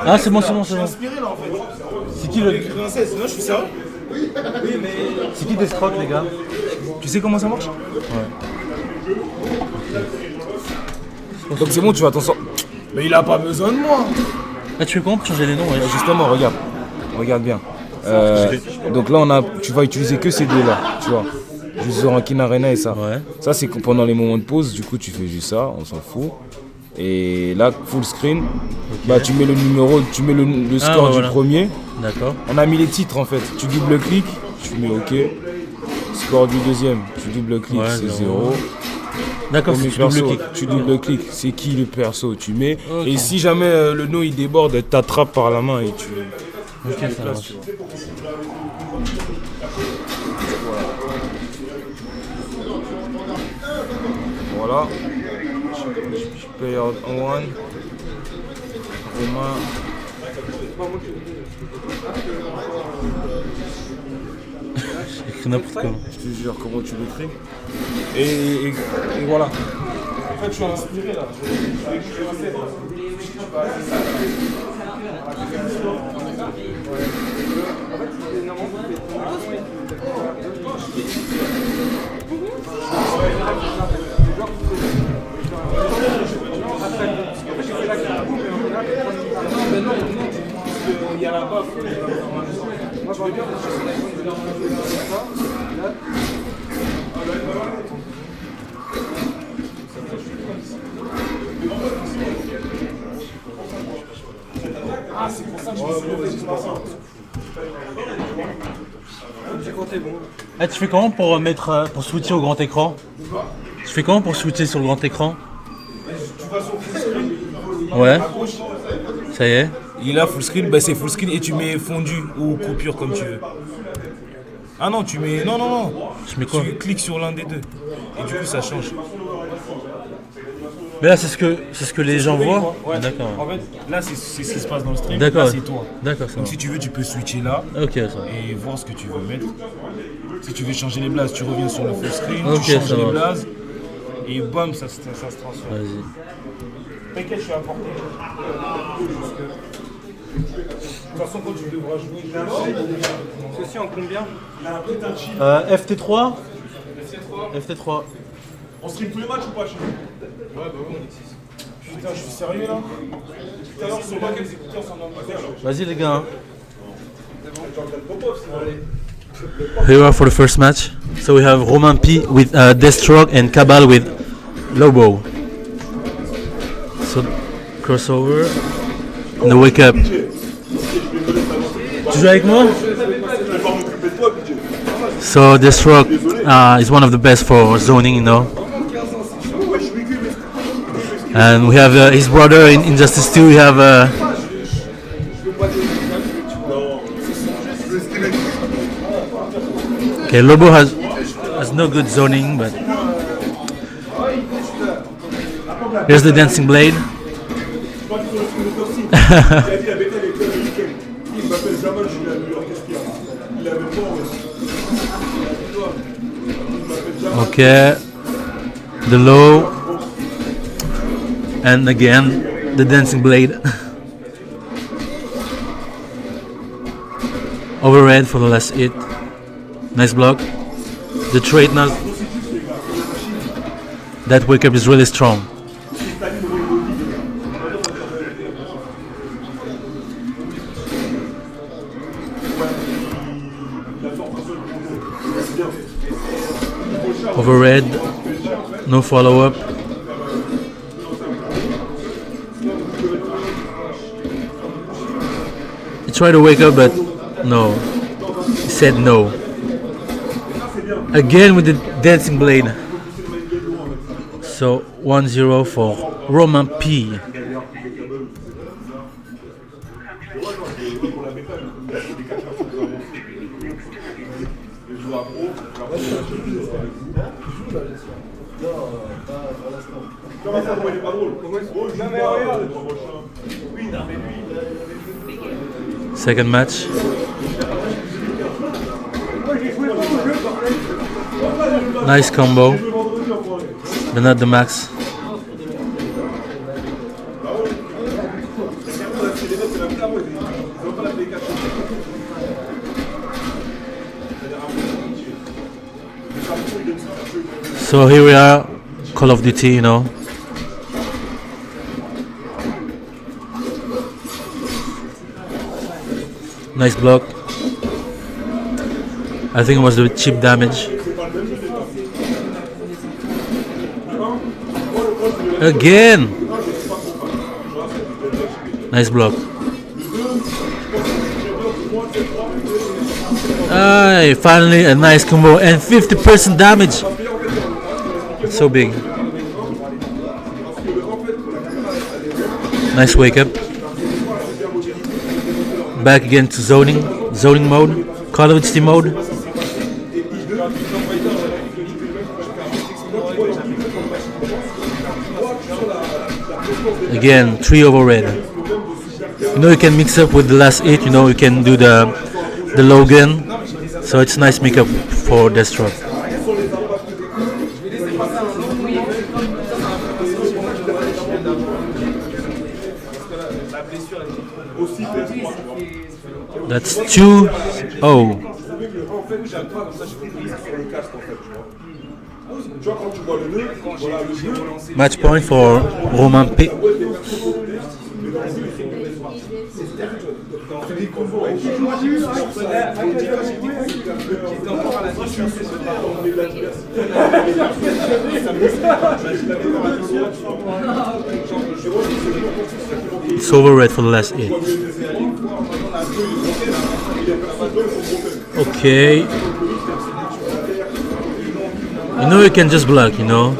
Ah, c'est bon, c'est bon, c'est Je bon. suis inspiré là en fait. C'est qui le. Écrire un 16, non, je suis sérieux. C'est qui Deathstroke, les gars? Tu sais comment ça marche? Ouais. Donc c'est bon, tu vas t'en sortir. Mais il a pas besoin de moi. Ah, tu fais comment pour changer les noms, ouais? Justement, regarde. Regarde bien. Donc là, tu vas utiliser que ces deux-là, tu vois. Juste Zorankin Arena et ça. Ouais. Ça, c'est pendant les moments de pause. Du coup, tu fais juste ça, on s'en fout. Et là, full screen, bah, tu mets le numéro, tu mets le score ouais, du voilà. premier. D'accord. On a mis les titres en fait. Tu double-cliques, tu mets OK. Score du deuxième, tu double-cliques, Ouais, c'est 0. 0. D'accord, Premier c'est perso, double-clic. tu double-cliques, c'est qui le perso, tu mets. Ok. Et si jamais le nom il déborde, t'attrapes par la main et tu. Ok, ça marche. Voilà. Player 1. Romain. J'ai écrit n'importe quoi. Je te jure comment tu l'écris. Et voilà. En fait, je suis inspiré là. Il y a la baffe. Moi, je vois bien. Ah, c'est pour ça que je me suis levé, c'est pas ça. Ah, tu fais comment pour pour switcher au grand écran? Tu fais comment pour switcher sur le grand écran? Tu vas sur full screen. Ouais. À gauche. Ça y est. Il est là full screen, bah c'est full screen et tu mets fondu ou coupure comme tu veux. Ah non, tu mets. Non, non, non. Je mets quoi? Tu cliques sur l'un des deux. Et du coup, ça change. Mais là, c'est ce que les gens voient. Ouais. D'accord. En fait, là, c'est ce qui se passe dans le stream. D'accord. Là, c'est toi. D'accord, ça Donc, va. si tu veux, tu peux switcher là Ok, ça va. et voir ce que tu veux mettre. Si tu veux changer les blazes, tu reviens sur le full screen, Ok, tu changes ça les va. blazes et bam, ça se transforme. Vas-y. T'inquiète, je suis apporté. De toute façon, quand tu devras jouer, Ceci en combien? FT3. FT3. On stream tous les matchs ou pas chez nous? Ouais, bah oui, on est 6. putain, je suis sérieux là. Tout à l'heure, sur quels écouteurs sont dans le Vas-y les gars. Here we are for the first match. So we have Romain P with Deathstroke and Cabal with Lobo. So crossover and the wake up. Tu joues avec moi? Je vais pas m'occuper de toi, BJ. So Deathstroke is one of the best for zoning, you know. And we have his brother in Injustice 2. We have okay, Lobo has no good zoning, but here's the dancing blade. Il a dit, il avait été avec le week-end. Il m'appelle Jamal, je suis à New York, qu'est-ce qu'il y a? Il avait peur aussi. Il m'appelle Jamal. Okay, the low, and again the dancing blade. Overhead for the last hit. Nice block. The trade now. That wake up is really strong. Overhead, no follow up. He tried to wake up, but no. He said no. Again with the dancing blade. So 1-0 for Romain P. Comment ça, il est pas drôle? Non, mais regarde. Second match. Nice combo, but not the max. So here we are, Call of Duty, you know. Nice block. I think it was the chip damage. Again! Nice block. Aye, finally a nice combo and 50% damage. So big. Nice wake up. Back again to zoning mode, Call of Duty mode. Again, 3 over red. You know you can mix up with the last 8. You know you can do the low gun. So it's nice make up for Deathstroke. That's 2-0. Match point for Romain P. It's over red for the last 8. Okay. You know you can just block, you know.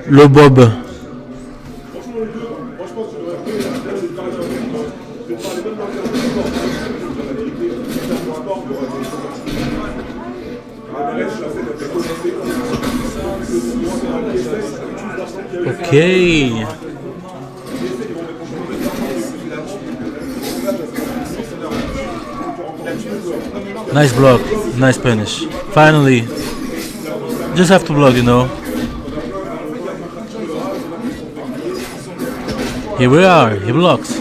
Le Bob. Okay. Nice block, nice punish. Finally, just have to block, you know. Here we are, he blocks.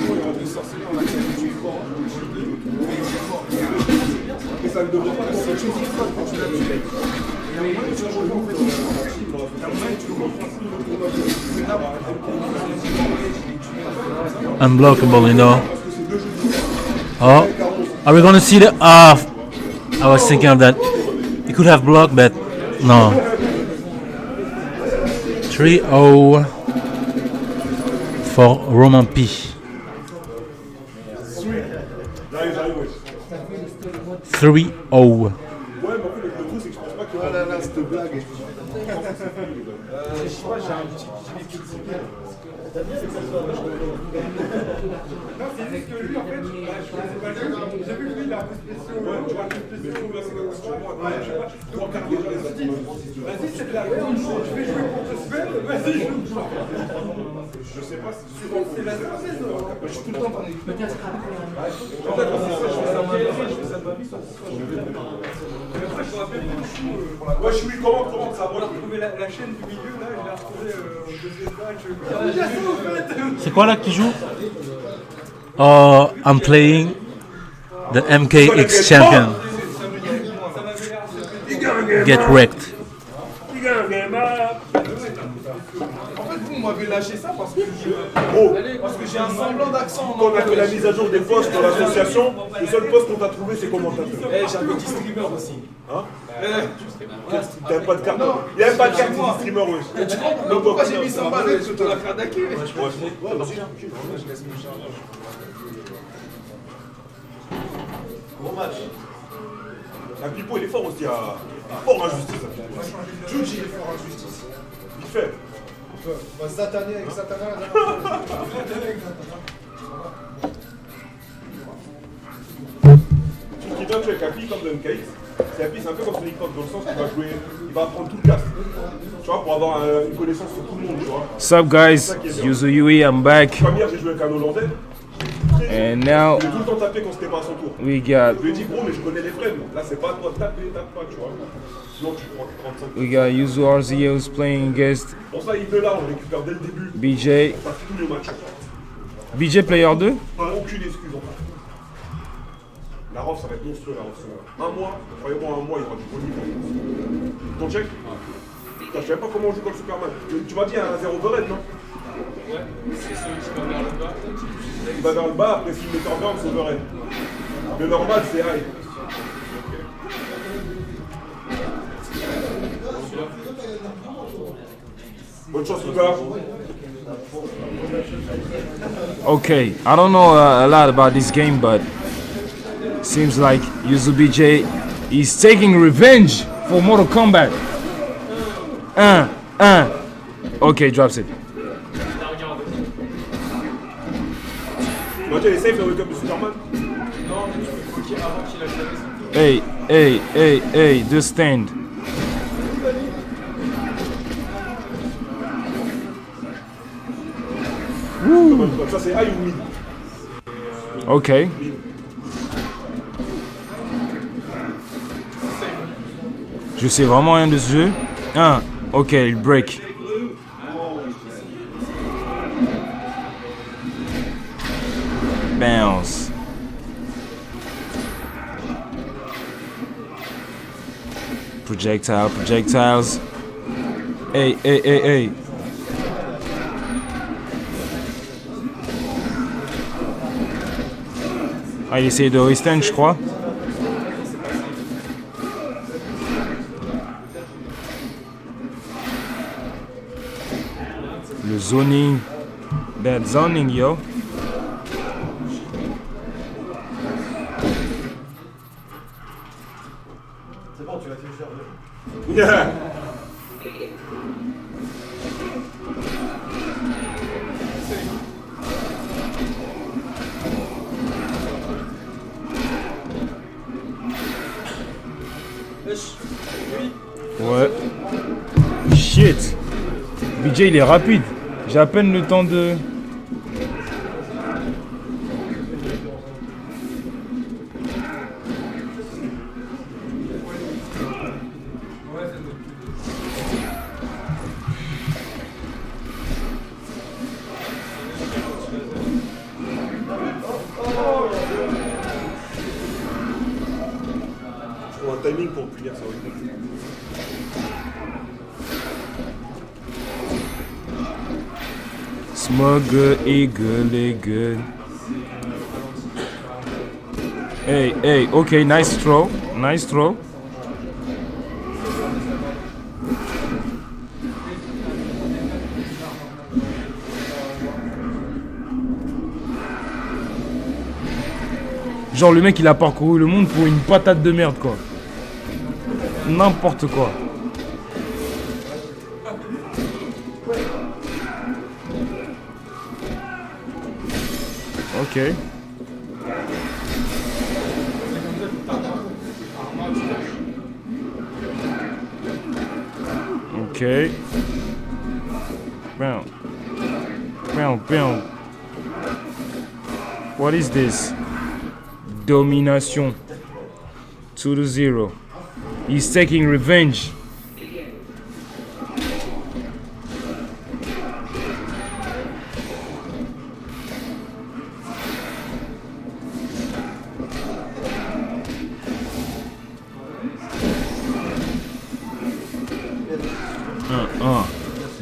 Unblockable, you know. Oh, are we gonna see the? I was thinking of that. He could have blocked, but no. 3-0 for Romain P. 3-0. Ouais, je suis comment ça va? J'ai trouvé la chaîne du milieu là, je l'ai retrouvée au deuxième match. C'est quoi là qui joue? Oh, I'm playing the MKX champion. Get wrecked. En fait, vous m'avez lâché ça parce que j'ai un semblant d'accent. Quand on a fait la mise à jour des postes dans l'association, le seul poste qu'on t'a trouvé, c'est commentateur. J'ai un petit streamer aussi. Hein? T'as pas de carte. Il n'y a même pas de carte de streamer, oui. Tu comprends pourquoi j'ai mis 100 balles sur la faire d'acquis? Gros match. Un Pipo, il est fort aussi, fort en justice. Juji est fort en justice. Vite fait. Zatania avec Zatana. tu vois, avec un pied comme le MKX, c'est un peu comme Sonic Fox dans le sens qu'il va jouer, il va apprendre tout le cast. Tu vois, pour avoir une connaissance sur tout le monde, tu vois. What's up, guys? Yuzu Yui, I'm back. Comme hier, j'ai joué avec un Hollandais. And now J'ai tout le temps tapé quand c'était pas à son tour. we got Je lui ai dit, gros, mais je connais les frames. Là, c'est pas à toi de taper, tape pas, tu vois. Sinon, tu prends 35. we got Yuzu RZO's playing against Pour ça, il veut là, on récupère dès le début. BJ. Ça finit le match. BJ player 2? Aucune excuse en fait. La ROF, ça va être monstrueux, la ROF. Un mois, croyez-moi, un mois, il y aura du bon niveau. Ton check? Putain, je sais même pas comment on joue comme Superman. Tu m'as dit un 0 overhead, non? Ouais, c'est celui qui va vers le bas. Il va vers le bas, après s'il met turn c'est overhead. Le normal, c'est high. Bonne chance, les gars. Okay, I don't know a lot about this game, but seems like Yuzu BJ is taking revenge for Mortal Kombat. Okay, drops it. Tu m'as dit, elle est safe, le wake up de Superman? Non, mais il faut qu'il avant qu'il achète. Hey, the stand. Donc ça, c'est high ou mid? Okay. Je sais vraiment rien de ce jeu. Ok, il break. Bounce. Projectiles. Hey. Ah, il essaye de restand, je crois. Le zoning. Bad zoning, yo. C'est bon, tu l'as téléchargé. Yeah. Ouais. Shit. BJ il est rapide. J'ai à peine le temps de... Je trouve un timing pour punir ça, oui. Smuggle, eagle. Hey, okay, nice throw. Genre le mec il a parcouru le monde pour une patate de merde quoi. N'importe quoi. Ok. Ok. Bam. What is this? Domination. 2-0. He's taking revenge.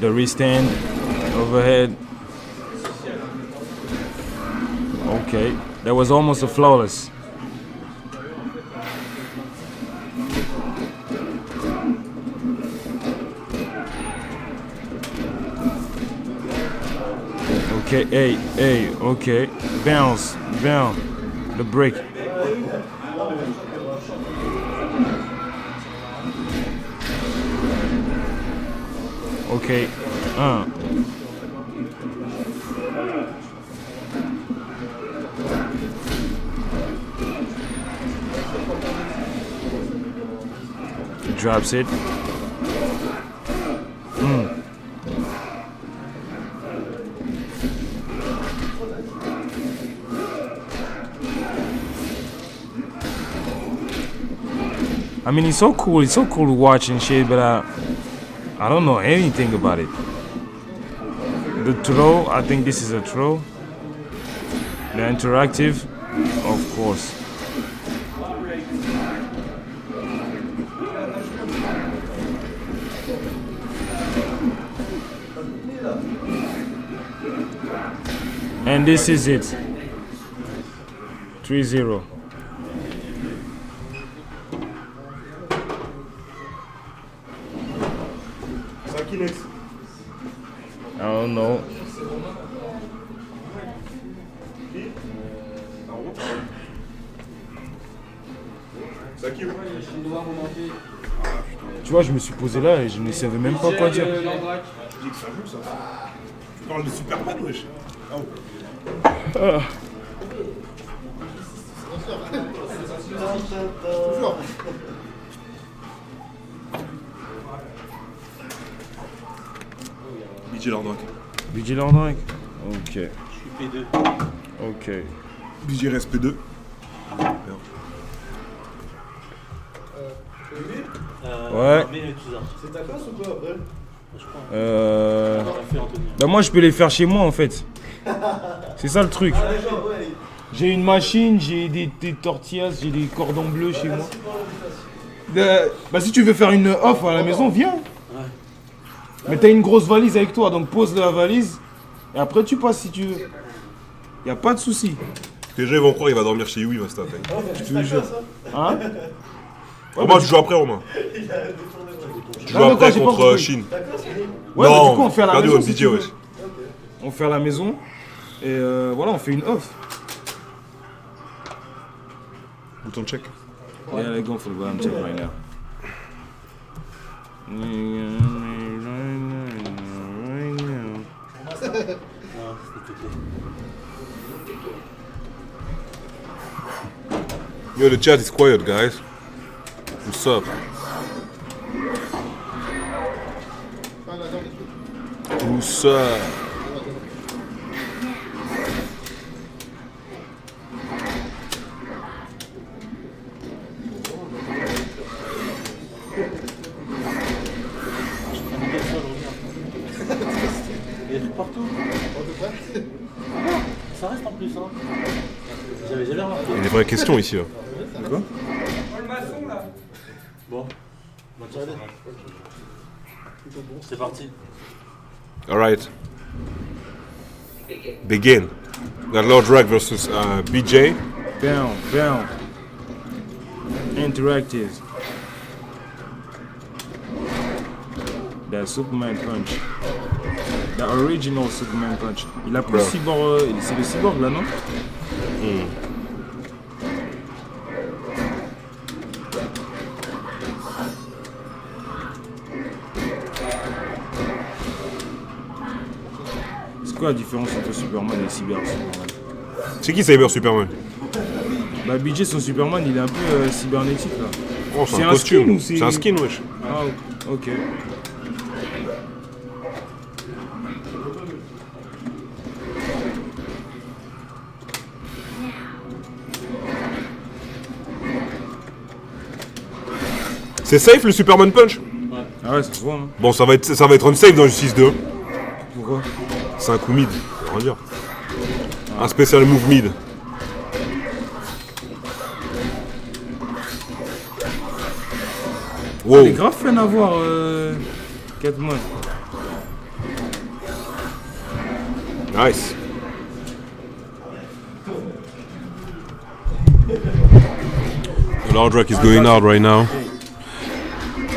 The restand overhead. Okay, that was almost a flawless. Okay, hey, okay. Bounce, the break. Okay, drops it. I mean, it's so cool. It's so cool to watch and shit, but I don't know anything about it. The throw, I think this is a throw. The interactive, of course. And this is it. 3-0. C'est qui next? I don't know. C'est qui? Tu vois, je me suis posé là et je ne savais même pas quoi dire. Je dis que ça joue, ça. Tu parles de Superman, wesh. Ah ouais. BJ Lordrock. BJ Lordrock. Ok. Je suis P2. Ok. BJ reste P2. Ouais. C'est ta classe ou quoi après? Bah moi je peux les faire chez moi en fait. C'est ça le truc. J'ai une machine, j'ai des tortillas, j'ai des cordons bleus chez moi. Bah si tu veux faire une off à la maison, viens. Mais t'as une grosse valise avec toi, donc pose la valise et après tu passes si tu veux. Y a pas de souci. Les gens ils vont croire qu'il va dormir chez Yui, il va se taper. Je te jure. Hein? Moi je joue après Romain. Je joue Non, après j'ai pas contre compris. Chine. Ouais, non, mais du coup on fait à la perdu maison. au Si BJ, tu veux. wesh. On fait à la maison et voilà, on fait une off. Bouton check. Yeah, let's go for the bottom check right now. Yo, the chat is quiet, guys. What's up? What's up? Il y a des trucs partout. Ça reste en plus, hein. J'avais jamais remarqué. Il y a des vraies questions ici. Là. Quoi? Bon. Bon, tiens, allez. C'est parti. Alright. Begin. We got Lord Drag versus BJ. Bam, bam. Interactive. The Superman Punch. The original Superman Punch. Il a pris Bro. Cyborg. C'est le Cyborg là, non? C'est quoi la différence entre Superman et Cyber Superman? C'est qui Cyber Superman? Bah BJ son Superman il est un peu cybernétique là. Oh, c'est C'est un un costume. skin ou c'est- C'est un skin, wesh. Ah ok. C'est safe le Superman Punch? Ah ouais ça se voit hein. Bon, ça va être un safe dans le 6-2. Pourquoi? C'est un coup mid, on va dire. Un spécial move mid. Wow. Il est grave fun à voir 4 mois. Nice. Lordrock is going out right now.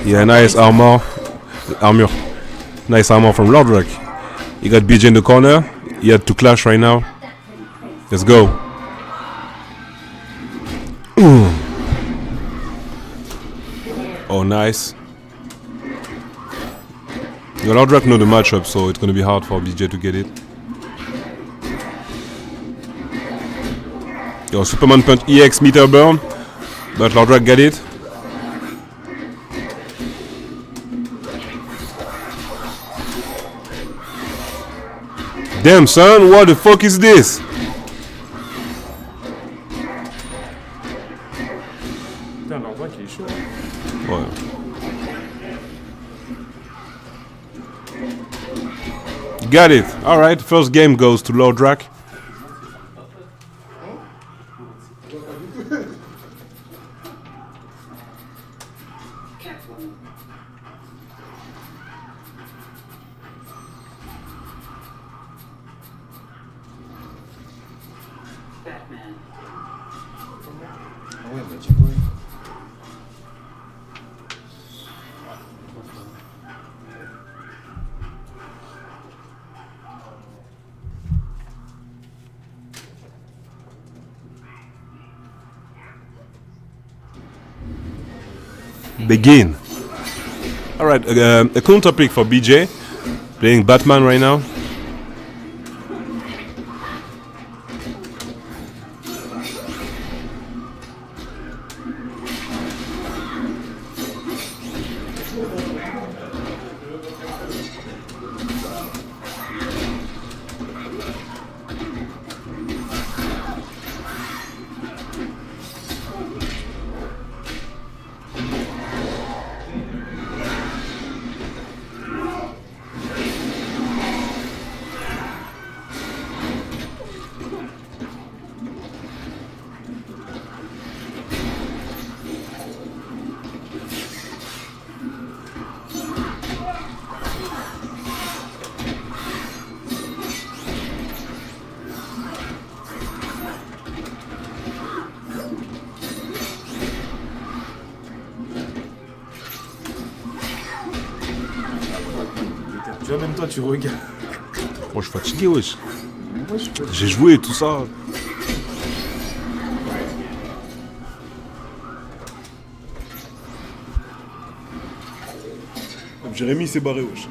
Yeah, nice armor. Nice armor from Lordrock. You got BJ in the corner. You had to clash right now. Let's go. Oh, nice. Your Lordrock know the matchup, so it's gonna be hard for BJ to get it. Yo, Superman Punch EX meter burn, but Lordrock got it. Damn, son, what the fuck is this? Putain, leur bac il est chaud. Ouais. Got it. All right. First game goes to Lordrak. Batman. Ah ouais, bah dis quoi? Begin. All right. A cool topic for BJ. Playing Batman right now. Tu vois, même toi, tu regardes. Moi, je suis fatigué, wesh. J'ai joué tout ça. Jérémy s'est barré, wesh.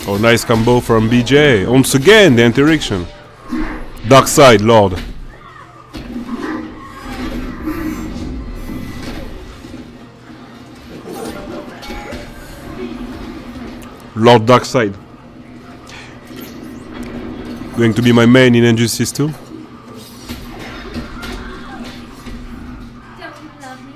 Oh, nice combo from BJ. Once again, the interaction. Dark side, Lord. Lord Darkseid. Going to be my main in Injustice 2. Don't you love me?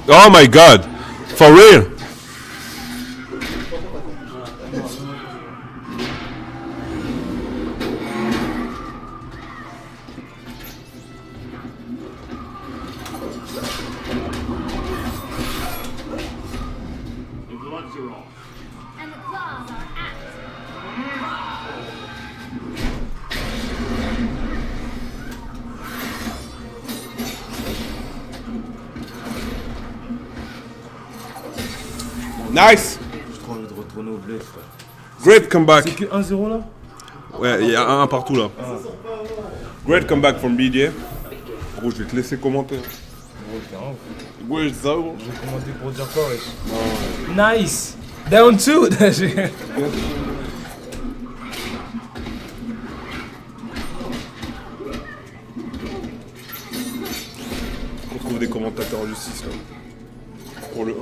Oh my god! For real? And the claws are out. Nice! J'ai trop envie de retourner au bled, frère. Great comeback. C'est que 1-0 là? Ouais, il y a un partout là. Great comeback from BJ. Gros, je vais te laisser commenter. Gros, t'es un ouf. Ouais, ça, gros. Je vais commenter pour dire quoi, wesh? Nice! Down 2! On trouve des commentateurs en justice là. Pour le 1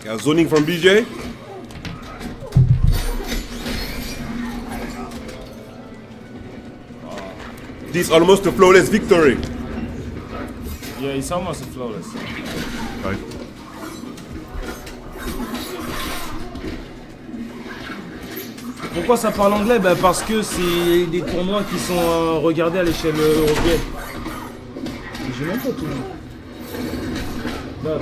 Yeah, zoning from BJ. This almost a flawless victory. Yeah, it's almost flawless. Right. Pourquoi ça parle anglais? Bah parce que c'est des tournois qui sont regardés à l'échelle européenne. J'ai même pas tout vu. Là.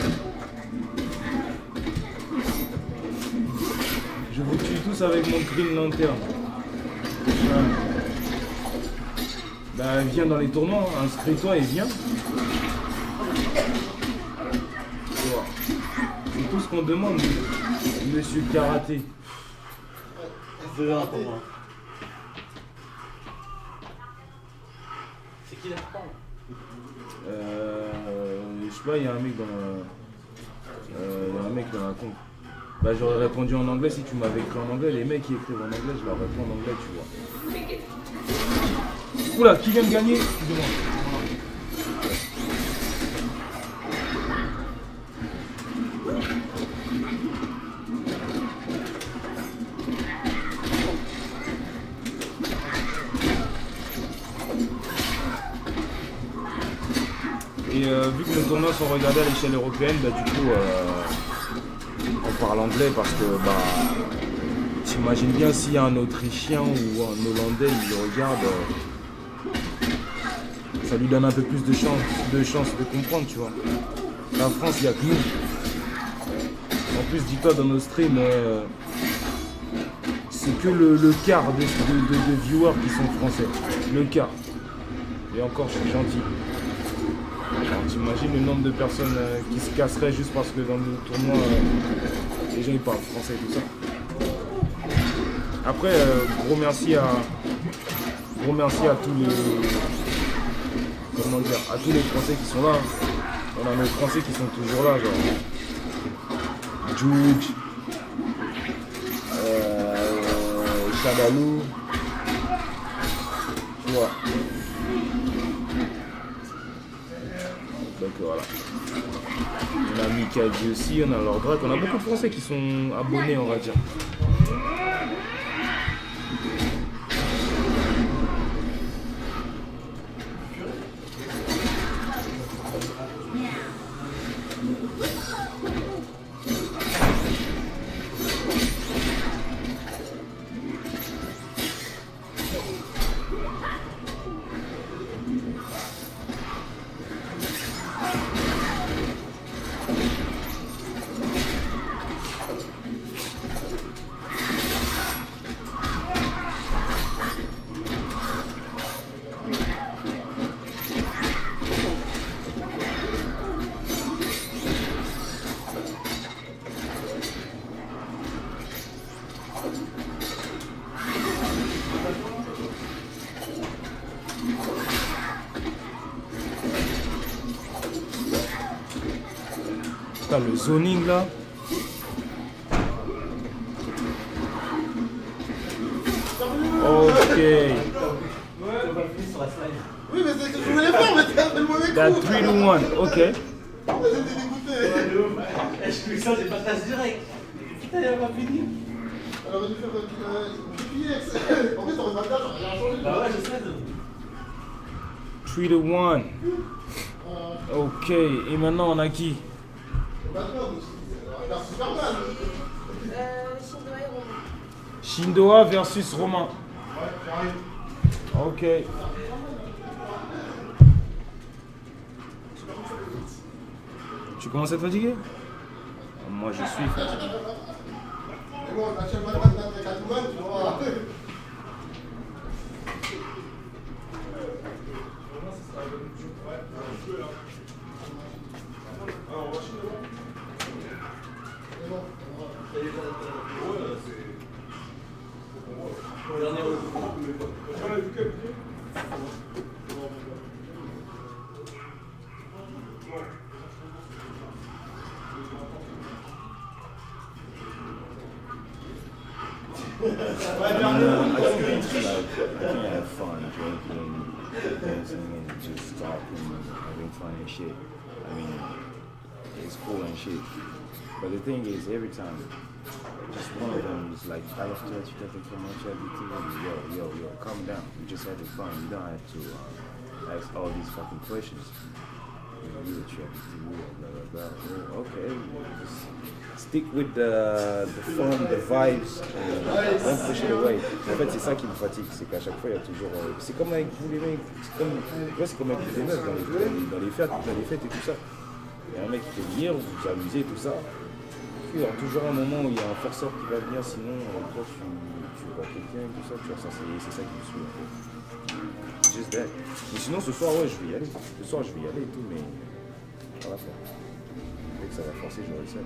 Je vous tue tous avec mon Green Lantern. Voilà. Bah viens dans les tournois, hein. Inscris-toi et viens. tout ce qu'on demande, monsieur Karaté. 2-1 pour moi. C'est qui la parole? Je sais pas, il y a un mec dans la con. Bah j'aurais répondu en anglais si tu m'avais écrit en anglais. Les mecs qui écrivent en anglais, je leur réponds en anglais, tu vois. Oula, qui vient de gagner? Excusez-moi. Et vu que nos tournois sont regardés à l'échelle européenne, bah du coup on parle anglais parce que bah t'imagines bien s'il y a un Autrichien ou un Hollandais, il le regarde, ça lui donne un peu plus de chance de comprendre, tu vois. La France, il n'y a que nous. En plus, dis-toi dans nos streams, c'est que le quart de viewers qui sont français. Le quart. Et encore, je suis gentil. Alors, t'imagines le nombre de personnes qui se casseraient juste parce que dans le tournoi, les gens ils parlent français et tout ça. Après, gros merci à tous les, comment dire, à tous les Français qui sont là. On a nos Français qui sont toujours là, genre Juge, Chadalou, tu vois. Donc voilà. On a Mika aussi, on a Lord Drake, on a beaucoup de Français qui sont abonnés, on va dire. Putain, le zoning là. Ok. Oui, mais c'est ce que je voulais faire, mais t'as fait le mauvais coup. T'as 3-1, ok. J'étais dégoûté. Je fais ça, j'ai pas de tasse direct. Putain, il a pas fini. Alors, on va faire GPS. En fait, on va pas faire, j'aurais rien changé. Bah ouais, je sais. 3-1. Ok, et maintenant on a qui? Shindoa versus Romain. Ok. Tu commences à être fatigué? Moi je suis fatigué. Mais bon, on a chaque fois de Catwoman, tu vois. I can't have fun drinking, dancing, and just talking, having fun and shit. I mean, it's cool and shit. But the thing is, every time, just one of them is like, I have to let you get the commercial BT. Yo, calm down. We just having fun. You don't have to ask all these fucking questions. You a trip, blah, blah, blah. Oh, okay, just stick with the fun, the vibes, and don't push it away. En fait, c'est ça qui me fatigue, c'est qu'à chaque fois, il y a toujours... c'est comme avec vous les mecs, c'est comme avec les meufs dans les fêtes et tout ça. Il y a un mec qui fait venir, vous vous amusez, tout ça. Puis, il y a toujours un moment où il y a un forceur qui va venir, sinon, toi, tu vois quelqu'un, tout ça, tu vois, ça, c'est ça qui me saoule, en fait. Just that. Mais sinon, ce soir, ouais, je vais y aller. Ce soir, je vais y aller et tout, mais... Voilà, quoi. Dès que ça va forcer, j'aurai le seul.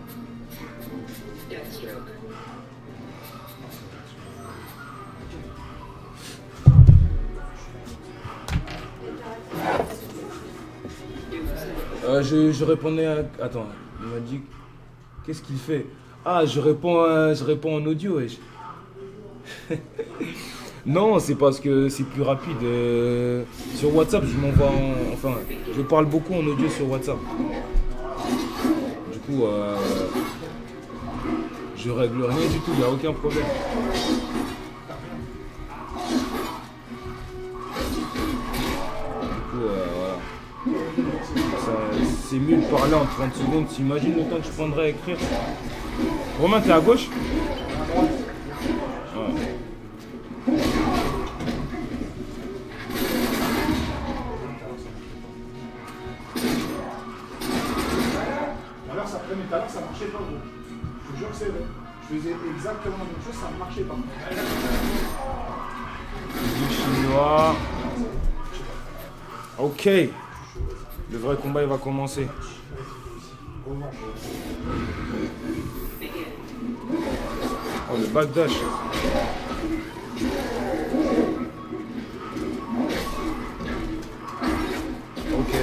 Je répondais à... Attends, il m'a dit... Qu'est-ce qu'il fait? Ah, je réponds en audio, wesh. Non, c'est parce que c'est plus rapide. Sur WhatsApp, je m'envoie en... Enfin, je parle beaucoup en audio sur WhatsApp. Du coup, je règle rien du tout, il n'y a aucun problème. Du coup, voilà. C'est mieux de parler en 30 secondes. T'imagines le temps que je prendrais à écrire? Romain, t'es à gauche? Ouais. Alors ça prenait tout à l'heure, ça marchait pas gros. Je te jure que c'est vrai. Je faisais exactement la même chose, ça ne marchait pas. Du chinois. Ok. Le vrai combat il va commencer. Oh le backdash. Ok.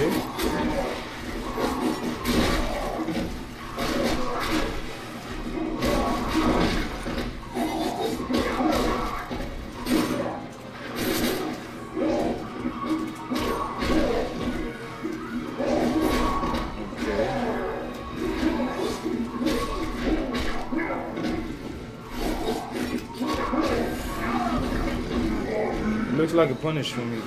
Looks like a punish for me.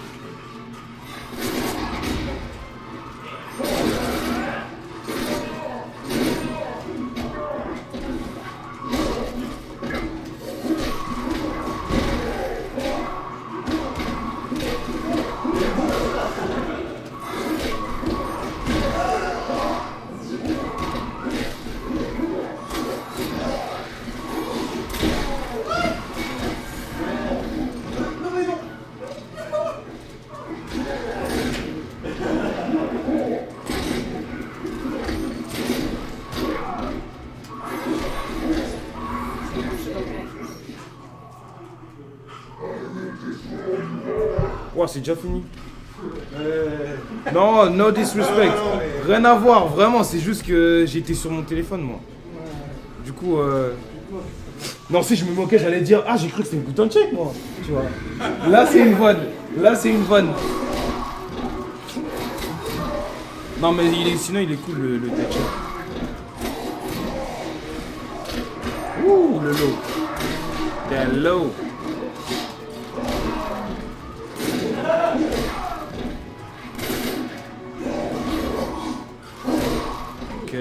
Wow, c'est déjà fini. Non, no disrespect. Rien à voir, vraiment, c'est juste que j'étais sur mon téléphone, moi. Du coup, non, si je me moquais, j'allais dire, ah, j'ai cru que c'était une bouton check, moi. Tu vois. Là, c'est une vanne. Là, c'est une vanne. Non, mais sinon, il est cool, le dead check. Ouh, le low. T'es low. Ok.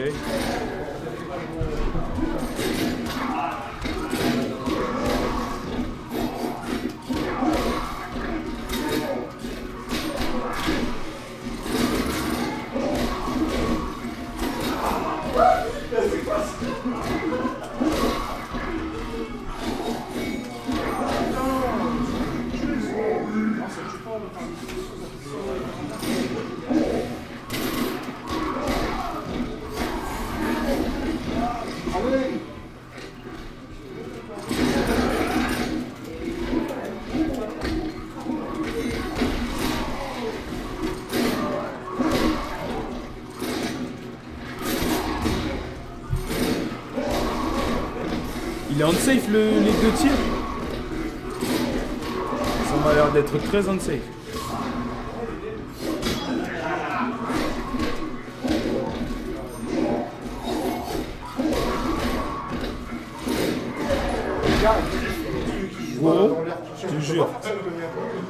Il est unsafe les deux tirs. Ça m'a l'air d'être très unsafe. Goro, je te jure.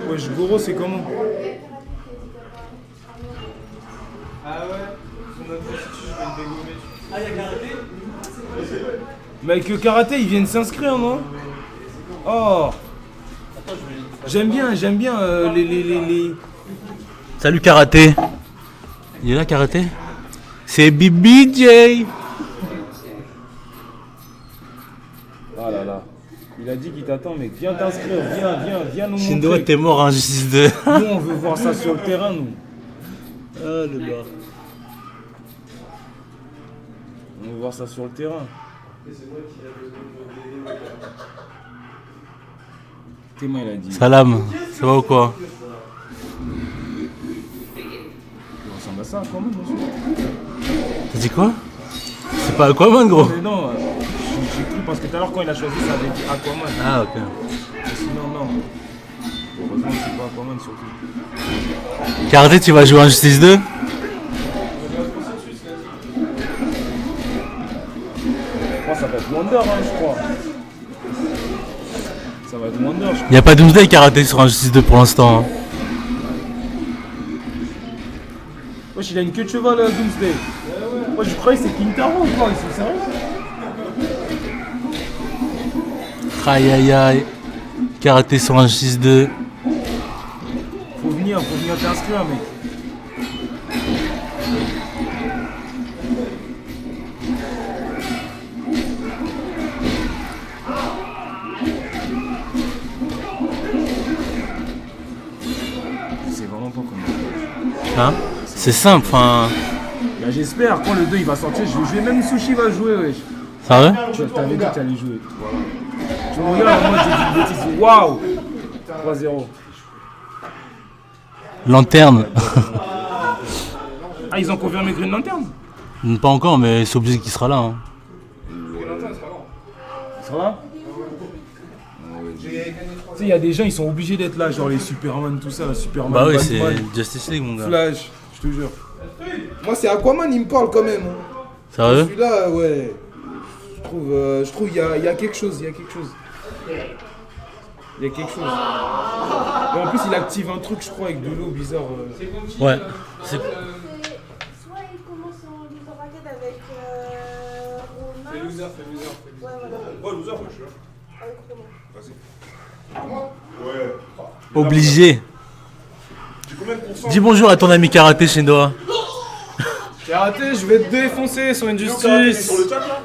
Wesh, Goro, c'est comment? Ah ouais, son adversité, je vais le dégommer. Ah, y'a karaté? Mais avec le karaté, ils viennent s'inscrire, non? Oh! J'aime bien les... Salut karaté. Il est là karaté? C'est BBJ. Ah là là. Il a dit qu'il t'attend, mec. Viens t'inscrire, viens nous Shindo, montrer. t'es mort en justice 2. Nous, on veut voir ça sur le terrain, nous. Ah le gars. On veut voir ça sur le terrain. Théma, il a dit. Salam, ça va ou quoi? On ressemble à ça, quand même, monsieur. T'as dit quoi? C'est pas Aquaman, gros. Mais non, j'ai cru parce que tout à l'heure quand il a choisi ça avait dit Aquaman. Ah, ok. Mais sinon non. Heureusement que c'est pas Aquaman surtout. Karaté, tu vas jouer en Justice 2? Moi ça va être Wonder hein, je crois. Ça va être Wonder je crois. Y'a pas Doomsday Karaté sur un Justice 2 pour l'instant. Hein. Wesh il a une queue de cheval Doomsday. Moi je croyais que c'est Kintaro ou quoi, ils sont sérieux? Aïe aïe aïe. Karaté sur un Justice 2. Faut venir t'inscrire mec. C'est vraiment pas comme Hein? C'est simple, enfin. Bah, j'espère quand le 2 il va sortir, je vais jouer, même Sushi va jouer wesh. Sérieux? Tu t'avais dit que tu allais jouer. Voilà. Tu me regardes, moi j'ai dit une bêtise. Waouh 3-0. Lanterne. Ah ils ont confirmé Green Lantern? Pas encore, mais c'est obligé qu'il sera là. Hein. Ça va? Tu sais, il y a des gens, ils sont obligés d'être là, genre les Superman, tout ça, Superman, Bah oui, c'est Batman, Justice League, mon gars. Flash, je te jure. Moi, c'est Aquaman, il me parle quand même. Hein. Sérieux? Celui-là, ouais. Je trouve il y a quelque chose, il y a quelque chose. Il y a quelque chose. Et en plus, il active un truc, je crois, avec de l'eau bizarre. Ouais. C'est- Soit il commence en loser bracket avec Romain. Fais loser. Ouais, voilà. Ouais, loser, ouais, je suis là. Avec Romain. Vas-y. Ouais. Obligé. Tu combien de pourcents? Dis bonjour à ton ami Karaté chez Noah. Karaté, je vais te défoncer sur une Sur le justice. chat là?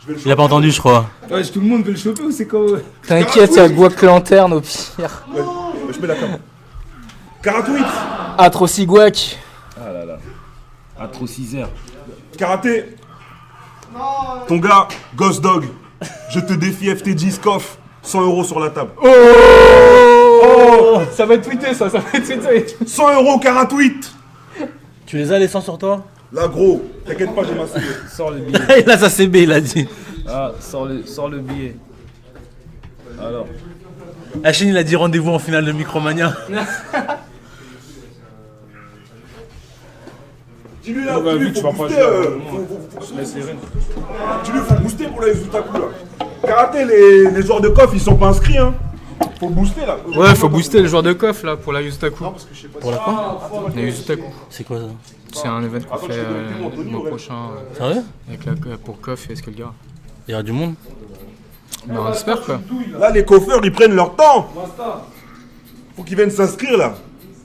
Je vais le Il a pas entendu, je crois. Ouais, tout le monde veut le choper ou c'est quoi ouais? T'inquiète, y'a Guac Lanterne au pire. Ouais, je mets la cam. Karatouit. Atroci Guac. Ah là là. Atrocisaire. Karaté. Ton gars, Ghost Dog. Je te défie FTG Scoff. 100 € sur la table. Oh, ça va être tweeté ça va être tweeté. 100 € Karatouit. Tu les as les 100 sur toi? Là, gros, t'inquiète pas, j'ai ma CB. Sors le billet. Il a sa CB, il a dit. Ah, sors le billet. Alors. Hachin, il a dit rendez-vous en finale de Micromania. Dis-lui là, Bon, bah, dis-lui, vu que tu faut vas pas booster. jouer, je laisse les rênes. Dis-lui, faut booster pour les Utaku là. Karaté, les joueurs de coffre, ils sont pas inscrits, hein. Faut booster là. Ouais, faut booster le joueur de coff là pour la Yuzutaku. Pour la quoi? La Yuzutaku. C'est quoi ça? C'est un event qu'on fait le mois prochain Sérieux? pour Koff et Skullgirl. Il y aura du monde? Bah on espère quoi. Là, les coffeurs, ils prennent leur temps. Faut qu'ils viennent s'inscrire là.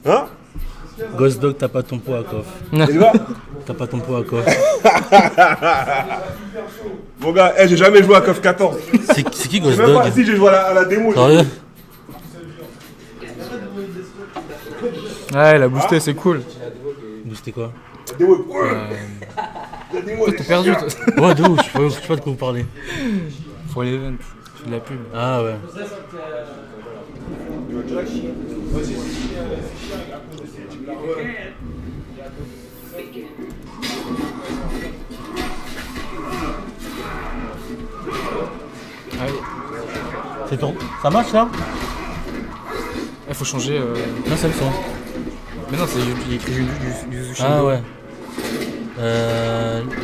Hein? Ghost Dog, t'as pas ton pot à coffre. Et là, T'as pas ton pot à coffre. mon gars, j'ai jamais joué à KOF 14. C'est qui Ghost Même pas Dog? si j'ai joué à la démo. Sérieux? Ouais, il a boosté, c'est cool. C'était quoi? La démo. La démo, elle est T'es perdu chiante. toi. Ouais, de ouf, je sais pas de quoi vous parlez. Pour l'event, tu fais de la pub. Ah ouais. Allez, C'est ton. Ça marche là? il faut changer. Non, c'est le son. Mais non, c'est il écrit du sushi. Ah ouais.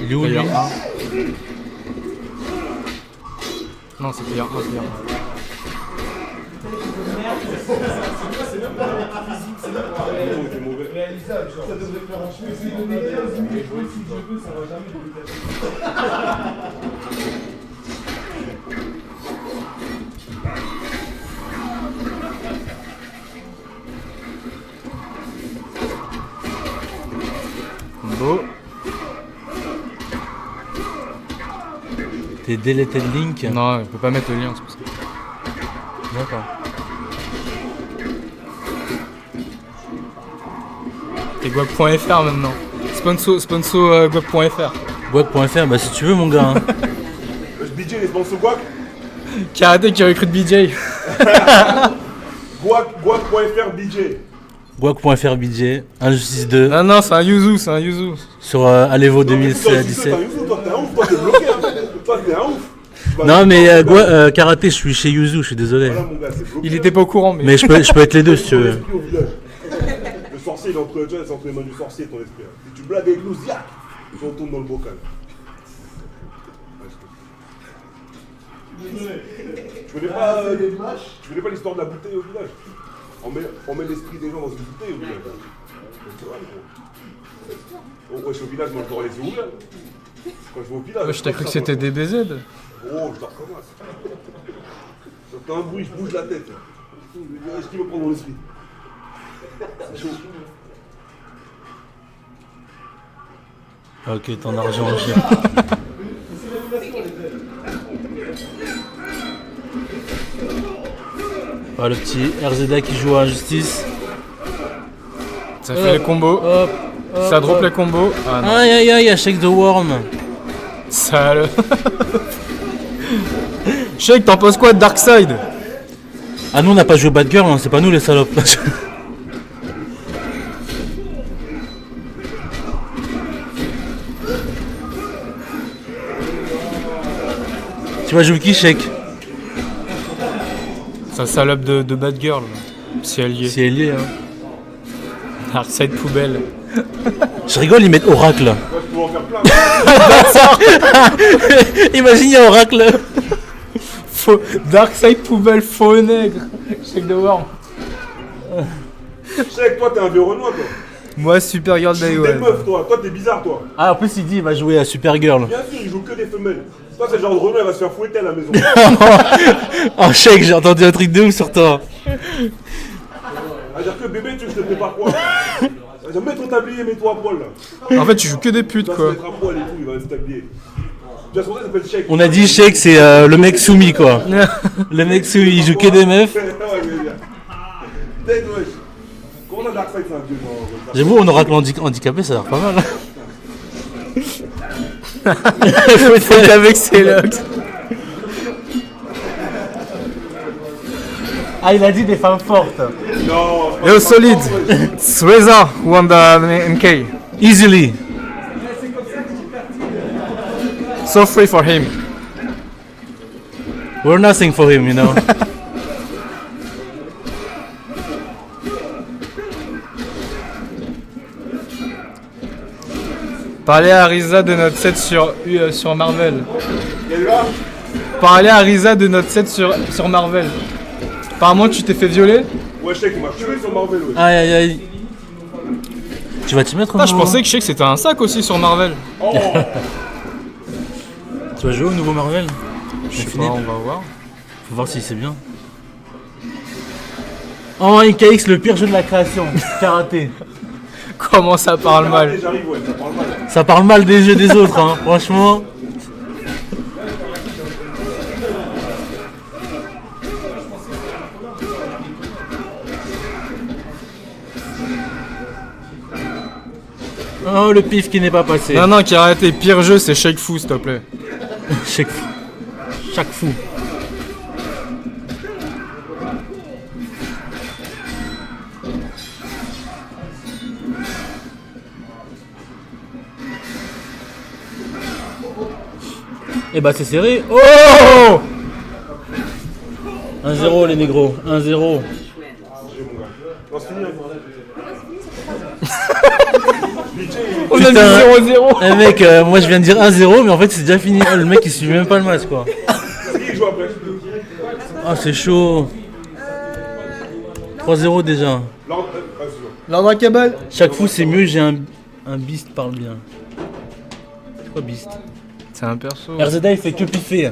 Il est où lui? Player 1. Non, c'est player 1, player 1. Beau. T'es deleted link? Non, il peut pas mettre le lien, c'est pour ça. D'accord. T'es guac.fr maintenant. Sponsor guac.fr. Guac.fr, bah si tu veux mon gars. Hein. BJ, les sponsors Guac. Karaté qui recrute BJ. Guac.fr BJ. Guac.fr BJ, Injustice 2 Non, non, c'est un Yuzu, c'est un Yuzu. sur Alevo Toi, 2017. toi, t'es un ouf, toi, t'es bloqué. Hein. Toi, t'es un ouf. Non mais karaté, je suis chez Yuzu, je suis désolé. Voilà, mon gars, c'est bloqué. Il était pas au courant, mais. Mais je peux être les deux si tu veux. Esprit au village. Le sorcier, il est entre les mains du sorcier, ton esprit. Si tu blagues avec nous, ziac, tu retournes dans le bocal. Tu connais pas l'histoire de la bouteille au village? On met l'esprit des gens dans une bouteille au village. C'est vrai, gros. Oh, ouais, je suis au village, moi je dors les yeux ouverts. Quand je vais au village. Je t'ai cru que c'était des BZ. Oh, je dors comme ça. J'entends un bruit, je bouge la tête. Est-ce qu'il veut prendre mon esprit? C'est chaud. Ok, ton argent en chien. Ah, le petit RZA qui joue à Injustice. Ça fait les combos. Hop, Ça drop les combos. Ah non. Aïe aïe aïe, Shake the Worm. Sale. Shake, t'en penses quoi de Darkseid? Ah, nous on n'a pas joué Bad Girl, hein, c'est pas nous les salopes. Tu vas jouer qui, Shake? C'est un salope de Bad Girl. Là. Si elle y est. Si elle y est, hein. Darkseid poubelle. Je rigole, ils mettent Oracle. Moi, je peux en faire plein. Imagine, il y a Oracle. Faux. Darkseid poubelle, faux nègre. Shake the Worm. Je sais que toi, t'es un vieux Renoir, toi. Moi, Supergirl Day Des One. meufs, toi. Toi, t'es bizarre, toi. Ah, en plus, il dit il va jouer à Supergirl. Bien sûr, il joue que des femelles. Toi, c'est le genre de Renoir, il va se faire fouetter à la maison. Oh, Shake, j'ai entendu un truc de ouf sur toi. C'est-à-dire que bébé, tu veux que je te prépare quoi? C'est-à-dire, mets ton tablier, mets-toi à poil, là. En fait, tu joues que des putes, Il va se quoi. mettre à poil et tout, il va se tablier. Tu vois, son nom, il s'appelle Shake. On a dit Shake, c'est le mec soumis, quoi. Le mec soumis, il joue que des meufs. Ouais, mais bien. Tête, wesh. Comment on a Darkseid, c'est un vieux genre? J'avoue, on aura que handicapé, ça a l'air pas mal. Faut qu'avec ses locks. Ah, il a dit des femmes fortes. Non. Yo, solid. Sweza won the MK. Easily. So free for him. We're nothing for him, you know. Parlez à Risa de notre set sur Marvel. Quel gars? Parlez à Risa de notre set sur Marvel. Apparemment, tu t'es fait violer. Ouais, Shake, il m'a tué sur Marvel, wesh. Aïe aïe aïe. Tu vas t'y mettre Ah, je pensais que Shake c'était un sac aussi sur Marvel. Oh. Tu vas jouer au nouveau Marvel? Je sais pas, on va voir. Faut voir si c'est bien. Oh, NKX, le pire jeu de la création. Karaté. Comment ça parle mal. J'arrive, ouais, ça parle mal. Ça parle mal des jeux des autres, hein. Franchement. Oh, le pif qui n'est pas passé. Non, non, qui a arrêté. Pire jeu, c'est Shake Fou, s'il te plaît. Chaque fou. Chaque fou. Et bah c'est serré. Oh 1-0 les négros. 1-0. Non, c'est fini, On a dit Putain. 0-0. Eh mec, moi je viens de dire 1-0 mais en fait c'est déjà fini. Oh, le mec il suit même pas le match quoi. Qui joue après? Ah c'est chaud. 3-0 déjà. L'ordre cabal. Chaque fou c'est mieux, j'ai un beast parle bien. C'est quoi beast? C'est un perso. RZA il fait que piffer.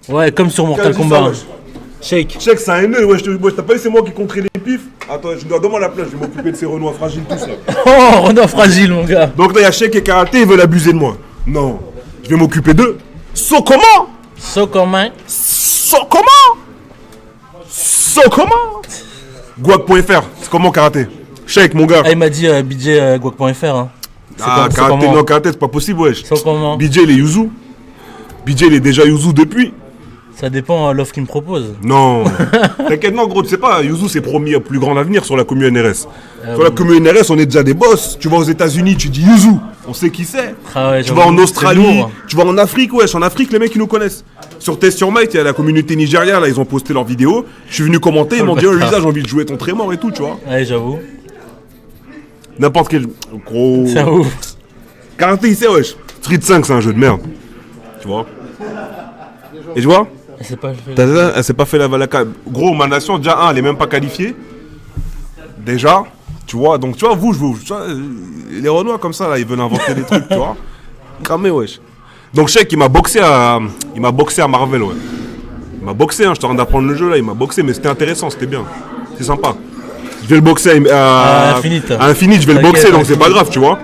Ouais, comme sur Mortal Kombat. Shake. Shake, c'est un haineux, ouais, t'as pas dit c'est moi qui compterai les pifs? Attends, je dois demander la place, je vais m'occuper de ces Renois fragiles tous là. Oh, Renaud fragile mon gars. Donc là, il y a Shake et Karaté, ils veulent abuser de moi. Non, je vais m'occuper d'eux. So comment? So comment? So comment? So comment? Guac.fr, c'est comment Karaté? Shake, mon gars. Ah, il m'a dit BJ Guac.fr. Hein. Ah, c'est Karaté, comment non, Karaté, c'est pas possible, wesh. So comment? BJ, les Yuzu. BJ, il est déjà Yuzu depuis. Ça dépend de l'offre qu'il me propose. Non. T'inquiète, non, gros, tu sais pas, Yuzu, c'est promis plus grand avenir sur la commu NRS. Sur la commu NRS, on est déjà des boss. Tu vas aux États-Unis, tu dis Yuzu. On sait qui c'est. Ah ouais, Tu vas en j'avoue, Australie, c'est lourd. tu vas en Afrique, wesh. En Afrique, les mecs, ils nous connaissent. Sur Test sur Might, il y a la communauté nigériane, là, ils ont posté leurs vidéos. Je suis venu commenter, ils m'ont dit, oh, Lisa, j'ai envie de jouer ton trémor et tout, tu vois. Ouais, j'avoue. N'importe quel. Gros. C'est ouf. Karaté, il sait, wesh. Street 5, c'est un jeu de merde. Tu vois. Et tu vois, C'est pas fait. elle s'est pas fait la valaka. Gros, ma nation, déjà, elle est même pas qualifiée. Déjà, tu vois. Donc, tu vois, vous, tu vois, les Renois comme ça, là, ils veulent inventer des trucs, tu vois. Cramé, wesh. Donc, Sheik, il m'a boxé à Marvel, ouais. Il m'a boxé, hein, je suis en train d'apprendre le jeu, là, il m'a boxé, mais c'était intéressant, c'était bien. C'est sympa. Je vais le boxer à Infinite. À Infinite, je vais le Ok, boxer, donc c'est Infinite. pas grave, tu vois.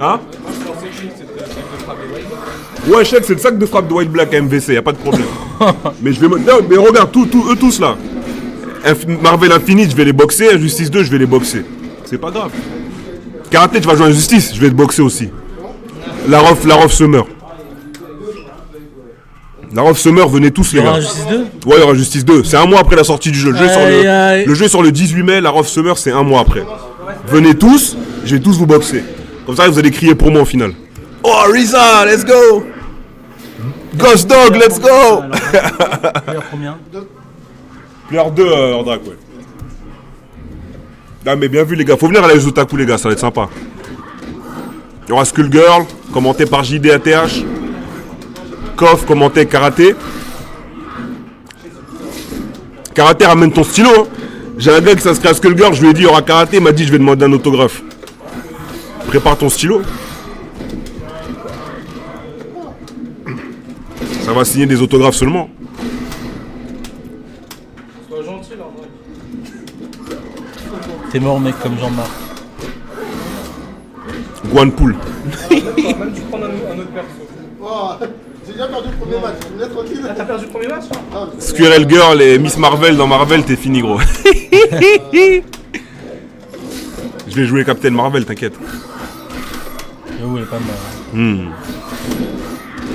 Hein? Ouais, Sheik, c'est le sac de frappe de White Black à MVC, y a pas de problème. Mais je vais non, mais regarde, eux tous là. Marvel Infinite, je vais les boxer. Injustice 2, je vais les boxer. C'est pas grave. Karaté, tu vas jouer à Injustice, je vais te boxer aussi. La Rof Summer. La Rof Summer, venez tous les Il y aura gars. Injustice 2? Ouais, il y aura Injustice 2. C'est un mois après la sortie du jeu. Le jeu, Aïe. le jeu est sur le 18 mai, la Rof Summer, c'est un mois après. Venez tous, je vais tous vous boxer. Comme ça, vous allez crier pour moi en finale. Oh, Riza, let's go! Ghost Dog, let's go! Player combien? Player 2, Ordrak, ouais. Ah, mais bien vu, les gars. Faut venir à la Otaku, les gars, ça va être sympa. Il y aura Skullgirl, commenté par JDATH. Koff, commenté Karaté. Karaté, ramène ton stylo. Hein. J'ai un gars qui s'inscrit à Skullgirl, je lui ai dit il y aura Karaté, il m'a dit je vais demander un autographe. Prépare ton stylo. Ça va signer des autographes seulement. Sois gentil là, mec. T'es mort, mec, comme Jean-Marc. Guanpool. Même tu prends un autre perso. Oh, j'ai déjà perdu le premier match, tu me laisses tranquille. T'as perdu le premier match? Squirrel Girl et Miss Marvel dans Marvel, t'es fini, gros. Je vais jouer Captain Marvel, t'inquiète. J'avoue, elle est pas mal.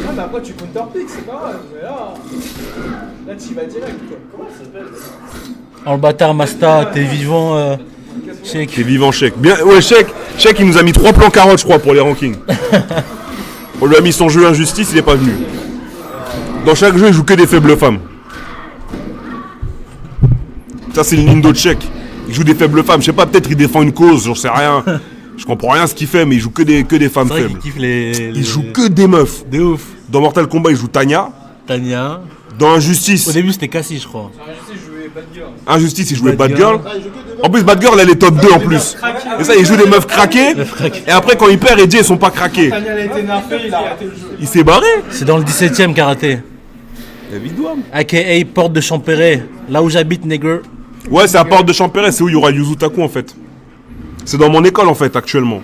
Ah, mais après tu counterpick, c'est pas grave. Mais là tu y vas direct quoi. Comment ça s'appelle? Oh, le bâtard, Masta, t'es vivant, Sheik. T'es vivant, Sheik. Bien, ouais, Sheik, il nous a mis 3 plans carottes, je crois, pour les rankings. On lui a mis son jeu Injustice, il est pas venu. Dans chaque jeu, il joue que des faibles femmes. Ça, c'est le Nindo de Sheik. Il joue des faibles femmes. Je sais pas, peut-être il défend une cause, j'en sais rien. Je comprends rien à ce qu'il fait, mais il joue que des femmes C'est vrai faibles. qu'il kiffe les. Il joue que des meufs. De ouf. Dans Mortal Kombat, il joue Tanya. Tanya. Dans Injustice, Au début, c'était Cassie, je crois. Je sais, je jouais Bad Girl. Injustice, il jouait Bad Bad Girl. Girl. En plus, Bad Girl, elle est top 2 en plus. Et ça, il joue des meufs craquées. Et après, quand il perd, Eddie, elles sont pas craquées. Tanya elle a été nerfée, il a arrêté le jeu. Il s'est barré. C'est dans le 17ème karaté. David Douam. AKA Porte de Champéret. Là où j'habite, nigger. Ouais, c'est à Porte de Champéret, c'est où il y aura Yuzu Taku en fait. C'est dans mon école en fait, actuellement.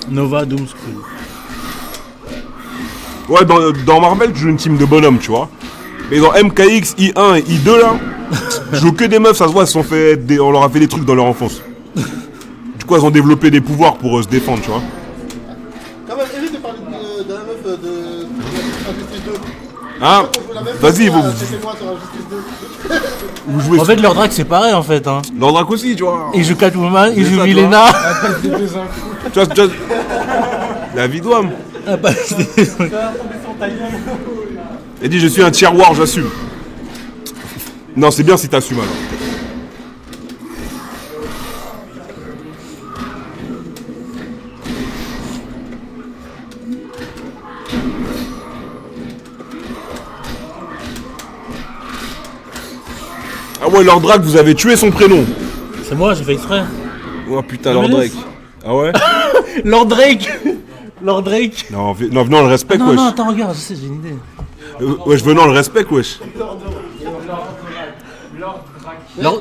Nova Doom School. Ouais, dans Marvel, tu joues une team de bonhommes, tu vois. Mais dans MKX, I1 et I2 là, je joue que des meufs, ça se voit, on leur a fait des trucs dans leur enfance. Du coup, elles ont développé des pouvoirs pour se défendre, tu vois. Quand même, évite de parler de la meuf de Injustice 2. Hein? Vas-y, vous C'était moi sur Injustice 2. jouez En fait, leur drag, c'est pareil, en fait. Hein. Landrak aussi, tu vois. Il joue Catwoman, il C'est joue ça, Milena. Tu vois, la vie d'homme. Ah bah, Il dit, je suis un tier war, j'assume. Non, c'est bien si t'assumes alors. Ah ouais, Lord Drake, vous avez tué son prénom. c'est moi, j'ai fait exprès. Oh putain, Lord Drake. Ah ouais? Lord Drake. Lord Drake. Non, venons, on le respecte, Non, wesh. non, attends, regarde, je sais, j'ai une idée. Wesh, venons, on le respecte, wesh.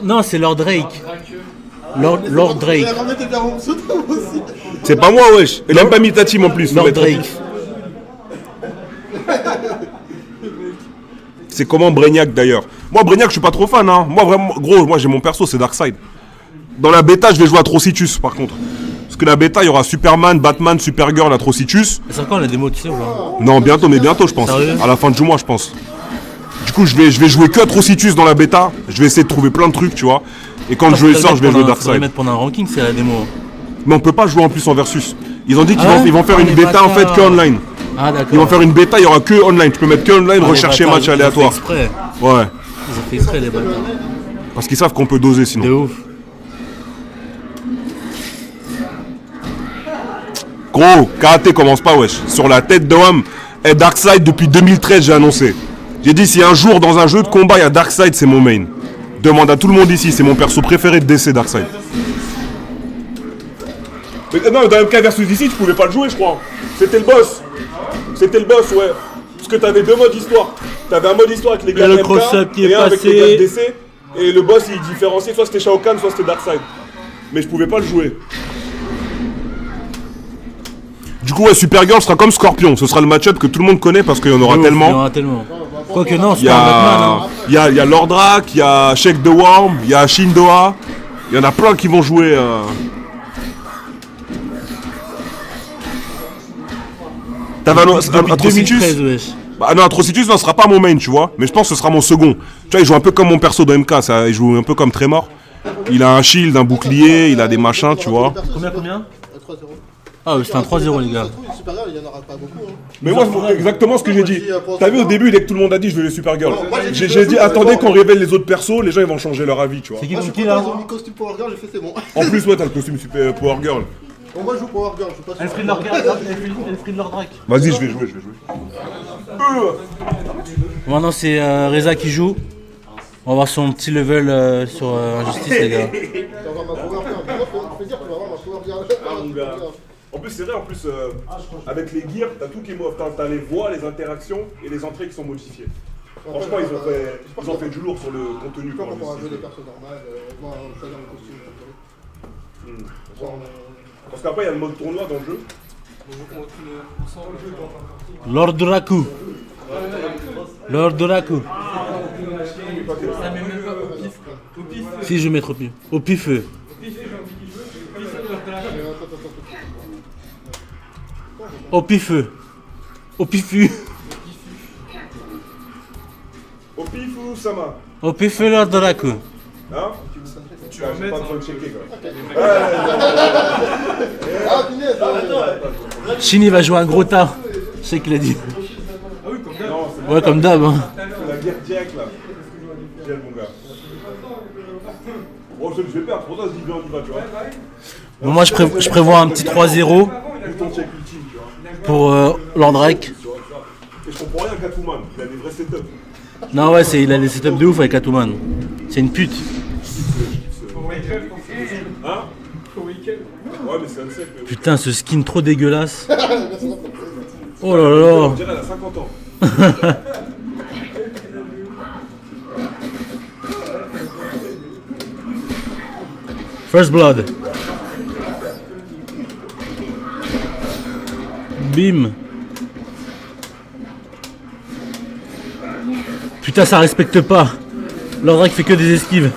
Non, c'est Lord Drake. Lord Drake. La ramette est bien bon, saute aussi. C'est pas moi, wesh. Il a même pas mis ta team en plus. Lord faut mettre- Drake. C'est comment Brainiac d'ailleurs? Moi, Brainiac, je suis pas trop fan, hein. Moi, vraiment, gros, moi j'ai mon perso, c'est Darkseid. Dans la bêta, je vais jouer à Trocitus par contre. Parce que la bêta, il y aura Superman, Batman, Supergirl, Atrocitus. C'est quand la démo, tu sais ou pas? Non, bientôt, mais bientôt, je pense. Sérieux? À la fin du mois, je pense. Du coup, je vais jouer que Atrocitus dans la bêta. Je vais essayer de trouver plein de trucs, tu vois. Et quand le jeu sort, je vais jouer Faudrait Darkseid. mettre pendant un ranking, c'est la démo. Mais on peut pas jouer en plus en versus. Ils ont dit qu'ils Ah ouais, ils vont faire ah, une les bêta en fait bâtards. que online. Ah d'accord. Ils vont faire une bêta, il y aura que online. Tu peux mettre que online, rechercher match aléatoire. Ils ont fait exprès. Ouais. Ils ont fait exprès les bâtards. Parce qu'ils savent qu'on peut doser sinon. De ouf. Gros, karaté commence pas, wesh. Sur la tête de Wam. Et Darkseid, depuis 2013, j'ai annoncé. J'ai dit, si un jour, dans un jeu de combat, il y a Darkseid, c'est mon main. Demande à tout le monde ici, c'est mon perso préféré de DC, Darkseid. Mais non, dans MK versus DC, tu pouvais pas le jouer, je crois. C'était le boss. C'était le boss, ouais. Parce que t'avais deux modes histoire. T'avais un mode histoire avec les gars le de MK, cross-up qui est et un avec passé. les gars de DC. Et le boss, il différenciait, soit c'était Shao Kahn, soit c'était Darkseid. Mais je pouvais pas le jouer. Du coup, ouais, Supergirl sera comme Scorpion. Ce sera le match-up que tout le monde connaît parce qu'il y en aura De ouf, tellement. Il y en aura tellement. Quoique non, c'est Il y pas un Batman. a, Hein. il y a Lordrak, il y a Sheik the Worm, il y a Shindoa. Il y en a plein qui vont jouer. T'avais Depuis Atrocitus. 2013, wesh. Bah non, Atrocitus, non, ce sera pas mon main, tu vois. Mais je pense que ce sera mon second. Tu vois, il joue un peu comme mon perso de MK. Ça, il joue un peu comme Tremor. Il a un shield, un bouclier, il a des machins, tu vois. Combien Ah, c'était un 3-0, les gars. Supergirl, il y en aura pas beaucoup. Hein. Mais moi, c'est exactement ce que j'ai dit. T'as vu au début, dès que tout le monde a dit je veux les Supergirl. Non, moi, j'ai dit J'ai dit que- attendez qu'on révèle les autres persos, les gens ils vont changer leur avis, tu vois. C'est qui Moi, je contre suis qui content, là ils ont mis costume Power Girl, j'ai fait c'est bon. En plus, ouais, t'as le costume Super Power Girl. Bon, moi je joue Power Girl, je suis pas sûr. Elfried Lordrak. Vas-y, je vais jouer. Maintenant, c'est Reza qui joue. On va voir son petit level sur Injustice, les gars. Tu vas voir ma Power Girl. Moi, je peux dire, tu vas voir ma Power Girl. Ah, mon gars. En plus, c'est vrai, avec les gears, t'as tout qui est t'as les voix, les interactions et les entrées qui sont modifiées. Franchement, ils ont fait du lourd sur le contenu. Je sais pas pour comment on va jouer Injustice. des persos normales. Moi, on fait dans le costume. Parce qu'après, il y a le mode tournoi dans le jeu. Lord Draku. Lord Draku. Si, je vais mettre au pif. Au pif-feu. Au pif-feu. Au pifu. Au pifou, Sama. Au pif-feu, Lord Draku. Hein Tu as pas besoin de checker, quoi. Ah, punaise! Chini va jouer un gros tas. Je sais qu'il a dit. Ouais, comme d'hab. Hein. C'est la guerre direct, là. Gel, mon gars. Bon, je vais perdre. Pour toi, je dis bien, on y va, tu vois. Bon, moi, je prévois un petit 3-0 Bouton check ultime, tu vois. pour Lord Drake. Et je comprends rien à Catwoman. Il a des vrais setups. Non, ouais, il a des setups de ouf avec Catwoman. C'est une pute. Hein Ouais, mais c'est un sec. Mais... Putain, ce skin trop dégueulasse. Oh là là. On dirait elle a 50 ans. First Blood. Bim. Putain, ça respecte pas. Lord Drake fait que des esquives.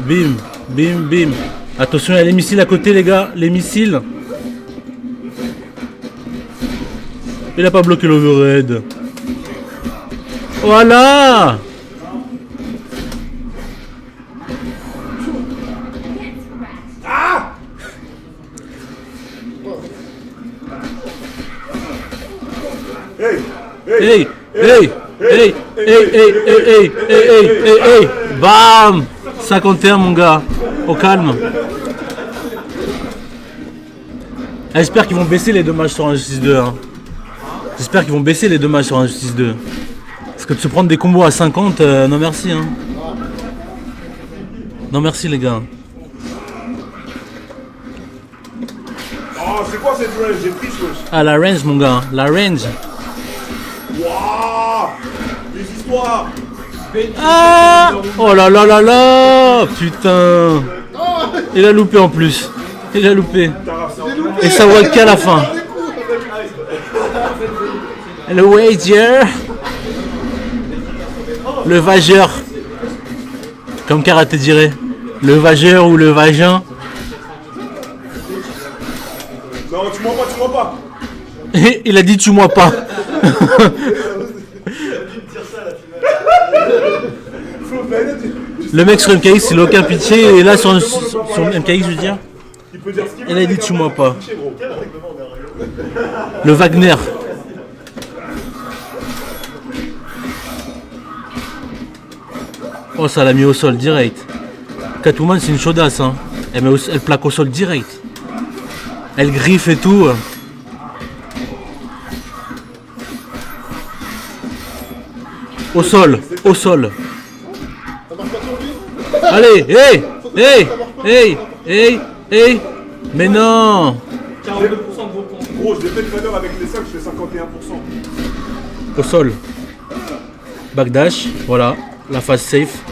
Bim, bim, bim. Attention, il y a les missiles à côté, les gars. Les missiles. Il a pas bloqué l'overhead. Voilà. Hey Hey, hey, hey, hey, hey, hey, hey, hey, hey, bam 51 mon gars, au calme. J'espère qu'ils vont baisser les dommages sur Injustice 2. Hein. J'espère qu'ils vont baisser les dommages sur Injustice 2. Parce que de se prendre des combos à 50, non merci. Hein. Non merci les gars. Oh, c'est quoi cette range? J'ai pris wesh. Ah la range mon gars, la range. Wouah Les histoires. Ah oh là là là là. Putain. Il a loupé en plus. Il a loupé. Et ça walk à la fin. Le wager. Le vageur. Comme Karaté dirait. Le vageur ou le vagin. tu vois pas. Et il a dit tue-moi pas. Le mec sur MKX, il a aucun pitié. Et là, sur MKX, je veux dire, Il peut dire ce qu'il veut. il a dit tue-moi pas. Cliché, gros. Le Wagner. Oh, ça l'a mis au sol direct. Catwoman, c'est une chaudasse. Hein. Elle plaque au sol direct. Elle griffe et tout. Au sol, au sol. Allez, hey, hey, hey, hey, hey. Mais non. 42% de vos points. Gros, je l'ai fait tout à l'heure avec les 5, je fais 51%. Au sol. Backdash, voilà. La phase safe.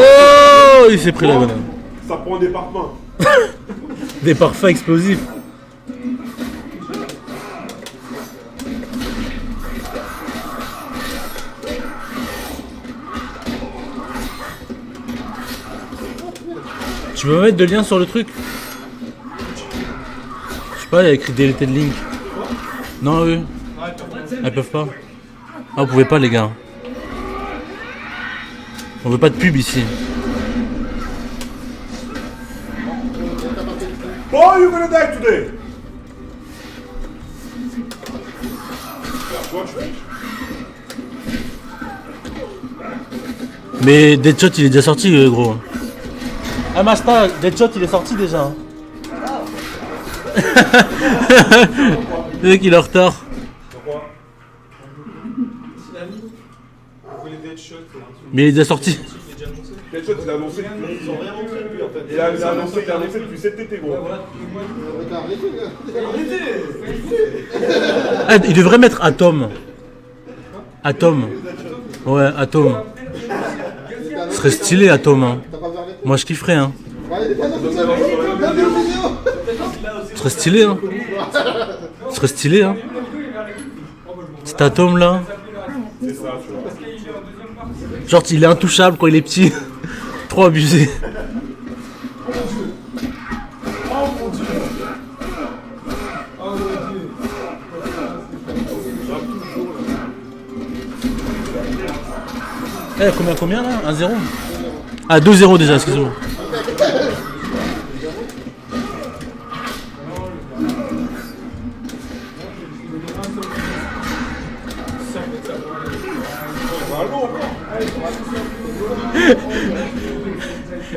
Oh, il s'est pris la banane. Ça prend des parpaings. Des parfums explosifs. Tu peux me mettre de lien sur le truc? Je sais pas, il y a écrit deleted link. Non, eux. Elles peuvent pas. Ah, vous pouvez pas, les gars. On veut pas de pub ici. Boy, you're gonna die today. Mais Deadshot il est déjà sorti gros. Ah Masta, Deadshot il est sorti déjà. Le mec il est en retard. Mais il est déjà sorti. Deadshot, il a annoncé. Ils ont rien montré depuis en fait. Il a annoncé depuis cet été, gros. Ah, il devrait mettre Atom. Atom. Ouais, Atom. Ce serait stylé Atom. Hein. Moi je kifferais. Hein. Ce serait stylé. Hein. Ce serait stylé. Hein. Cet Atom là. C'est ça, tu vois. Genre il est intouchable quand il est petit. Trop abusé. Eh, combien là? 1-0? Ah, 2-0 déjà, excuse-moi.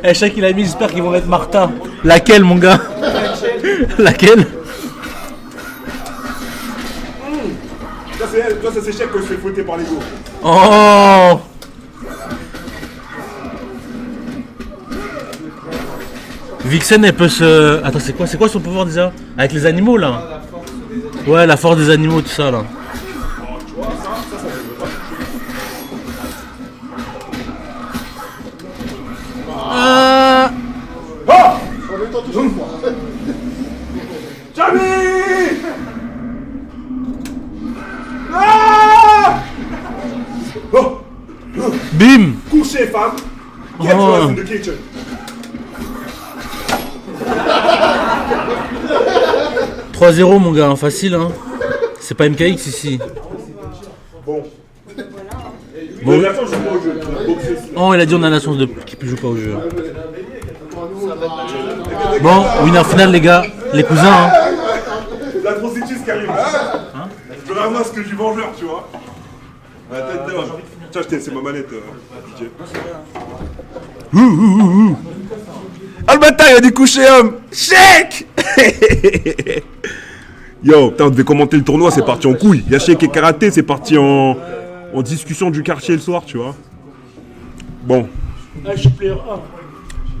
Eh, chaque il a mis, j'espère qu'ils vont mettre Martha. Laquelle, mon gars? Laquelle? Ça, c'est Chèque que je fais fouetter par les go. Oh! Vixen, elle peut se... Attends, c'est quoi son pouvoir déjà? Avec les animaux, là? Ouais, la force des animaux, tout ça, là. Jamie! Ah! Oh! Bim! Couché, femme! Get yours in the kitchen! « 3-0 mon gars, facile hein. C'est pas MKX ici. Bon. Bon. La chance, je joue pas au jeu. Oh, il a dit on a la chance de qui joue pas au jeu. Bon, winner final les gars, les cousins hein. La prostituée qui arrive. Hein? Je ramasse que du vengeur, tu vois. La tête de... Tiens, c'est ma manette, DJ. Ah le bâtard, il a dit coucher homme. Chèque. Yo, putain, on devait commenter le tournoi, c'est parti en couille. Il y a Chèque et Karaté, c'est parti en discussion du quartier le soir, tu vois. Bon. Ah, je suis player 1.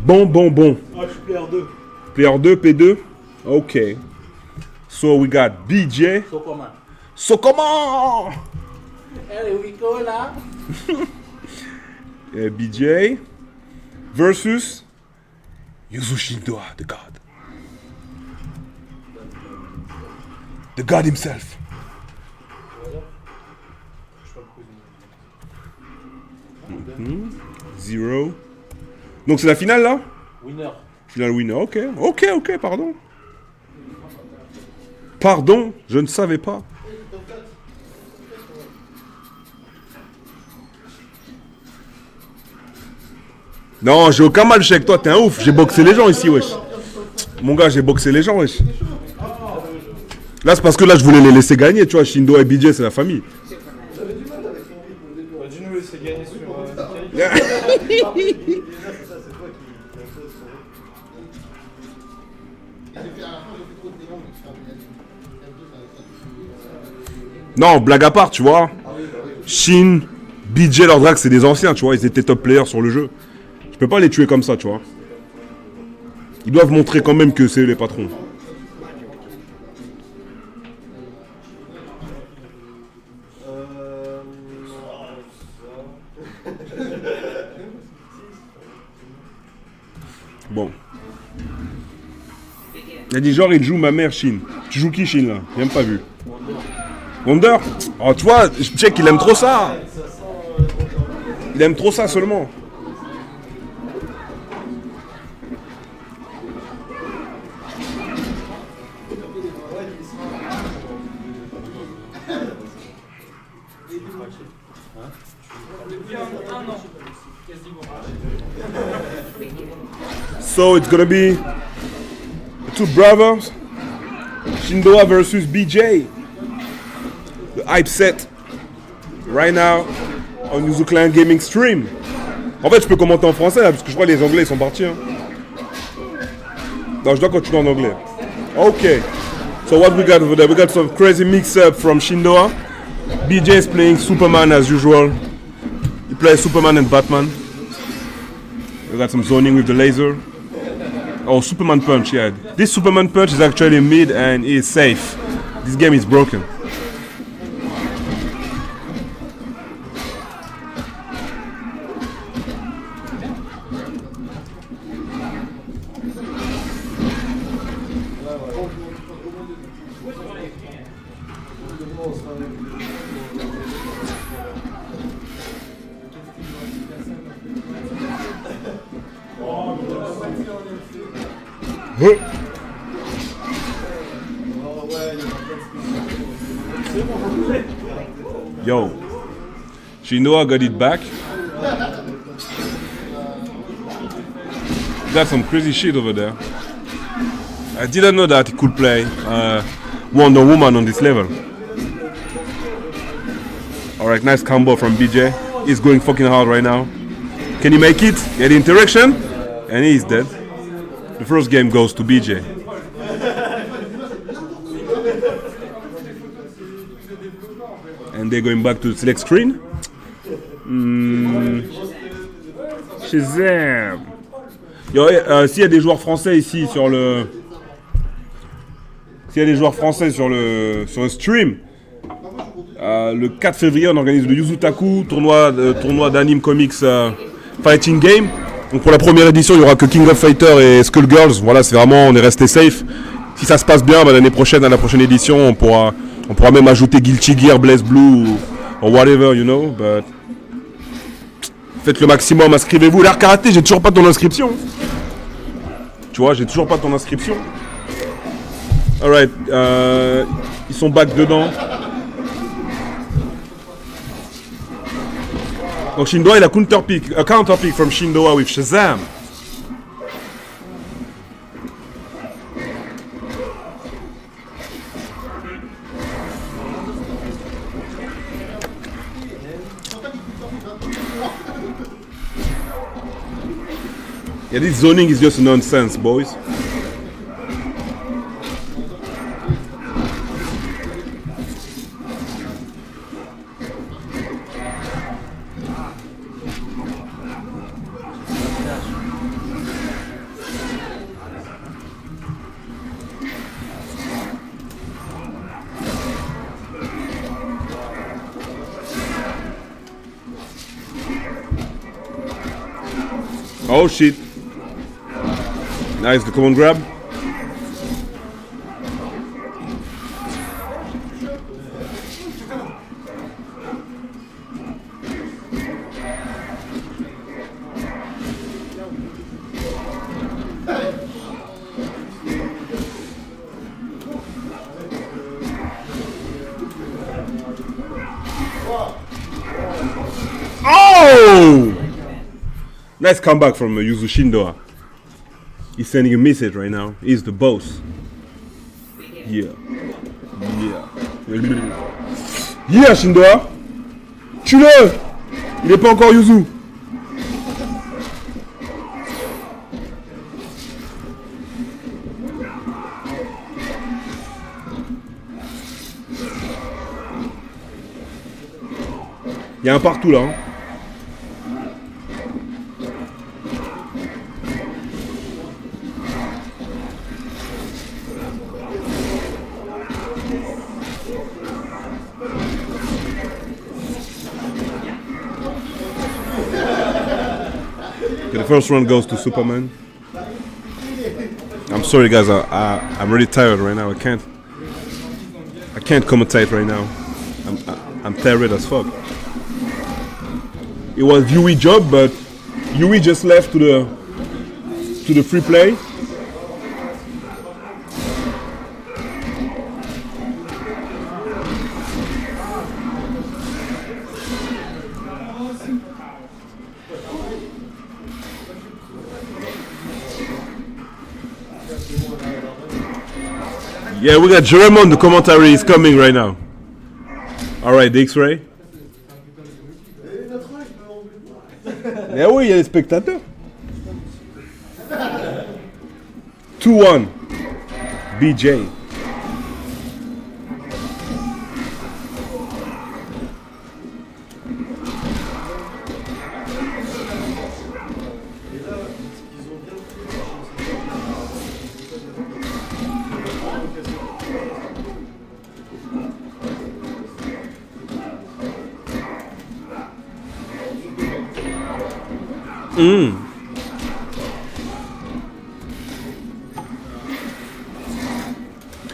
Bon. Ah, je suis player 2. Player 2, P2. Ok. So we got BJ. So comment? Here we go là. BJ versus Yuzushindoa, the god. The god himself. 6-0. Donc c'est la finale là? Winner. Finale winner, ok, pardon. Pardon, je ne savais pas. Non, j'ai aucun mal avec toi, t'es un ouf. J'ai boxé les gens ici, wesh. Mon gars, j'ai boxé les gens, wesh. Là, c'est parce que là, je voulais les laisser gagner, tu vois. Shindo et BJ, c'est la famille. On a dû nous laisser gagner sur Non, blague à part, tu vois. Shin, BJ, leur drag, c'est des anciens, tu vois. Ils étaient top players sur le jeu. Je peux pas les tuer comme ça, tu vois. Ils doivent montrer quand même que c'est eux les patrons. Bon. Il a dit genre il joue ma mère Shin. Tu joues qui Shin là? J'ai même pas vu. Wonder? Oh tu vois, je check il aime trop ça. Il aime trop ça seulement. So it's gonna be the two brothers, Shindoa versus BJ. The hype set right now on Yuzu Clan Gaming Stream. En fait, je peux commenter en français là, parce que je crois que les Anglais ils sont partis. Hein. Non, je dois continuer en anglais. Okay. So what we got over there? We got some crazy mix-up from Shindoa. BJ is playing Superman as usual. He plays Superman and Batman. We got some zoning with the laser. Oh, Superman Punch, yeah. This Superman Punch is actually mid and is safe. This game is broken. Yo, Shindoa got it back. Got some crazy shit over there. I didn't know that he could play Wonder Woman on this level. Alright, nice combo from BJ. He's going fucking hard right now. Can he make it? Get the interaction? And he's dead. The first game goes to BJ. And they're going back to the select screen. Shazam! Yo, s'il y a des joueurs français ici sur le... S'il y a des joueurs français sur le stream, le 4 février, on organise le Yuzutaku, tournoi d'anime comics fighting game. Donc pour la première édition, il n'y aura que King of Fighter et Skullgirls. Voilà, c'est vraiment, on est resté safe. Si ça se passe bien, l'année prochaine, à la prochaine édition, on pourra même ajouter Guilty Gear, Blaze Blue ou whatever, you know. But faites le maximum, inscrivez-vous. L'air karaté, j'ai toujours pas ton inscription. Tu vois, j'ai toujours pas ton inscription. Alright, ils sont back dedans. Donc Shindoa, il a counter pick from Shindoa with Shazam. Yeah, this zoning is just nonsense, boys. Oh shit. Nice, the common grab. Nice comeback from Yuzu Shindoa. He's sending a message right now. He's the boss. Yeah. Yeah, Shindoa. Tue-le. Il n'est pas encore Yuzu. Il y a un partout là. Hein. Okay, the first round goes to Superman. I'm sorry guys, I'm really tired right now. I can't commentate right now. I'm tired as fuck. It was Yui job, but Yui just left to the free play. Yeah, we got Jeremon, the commentary is coming right now. Alright, the X-Ray. Eh oui, il y a les spectateurs. 2-1. BJ.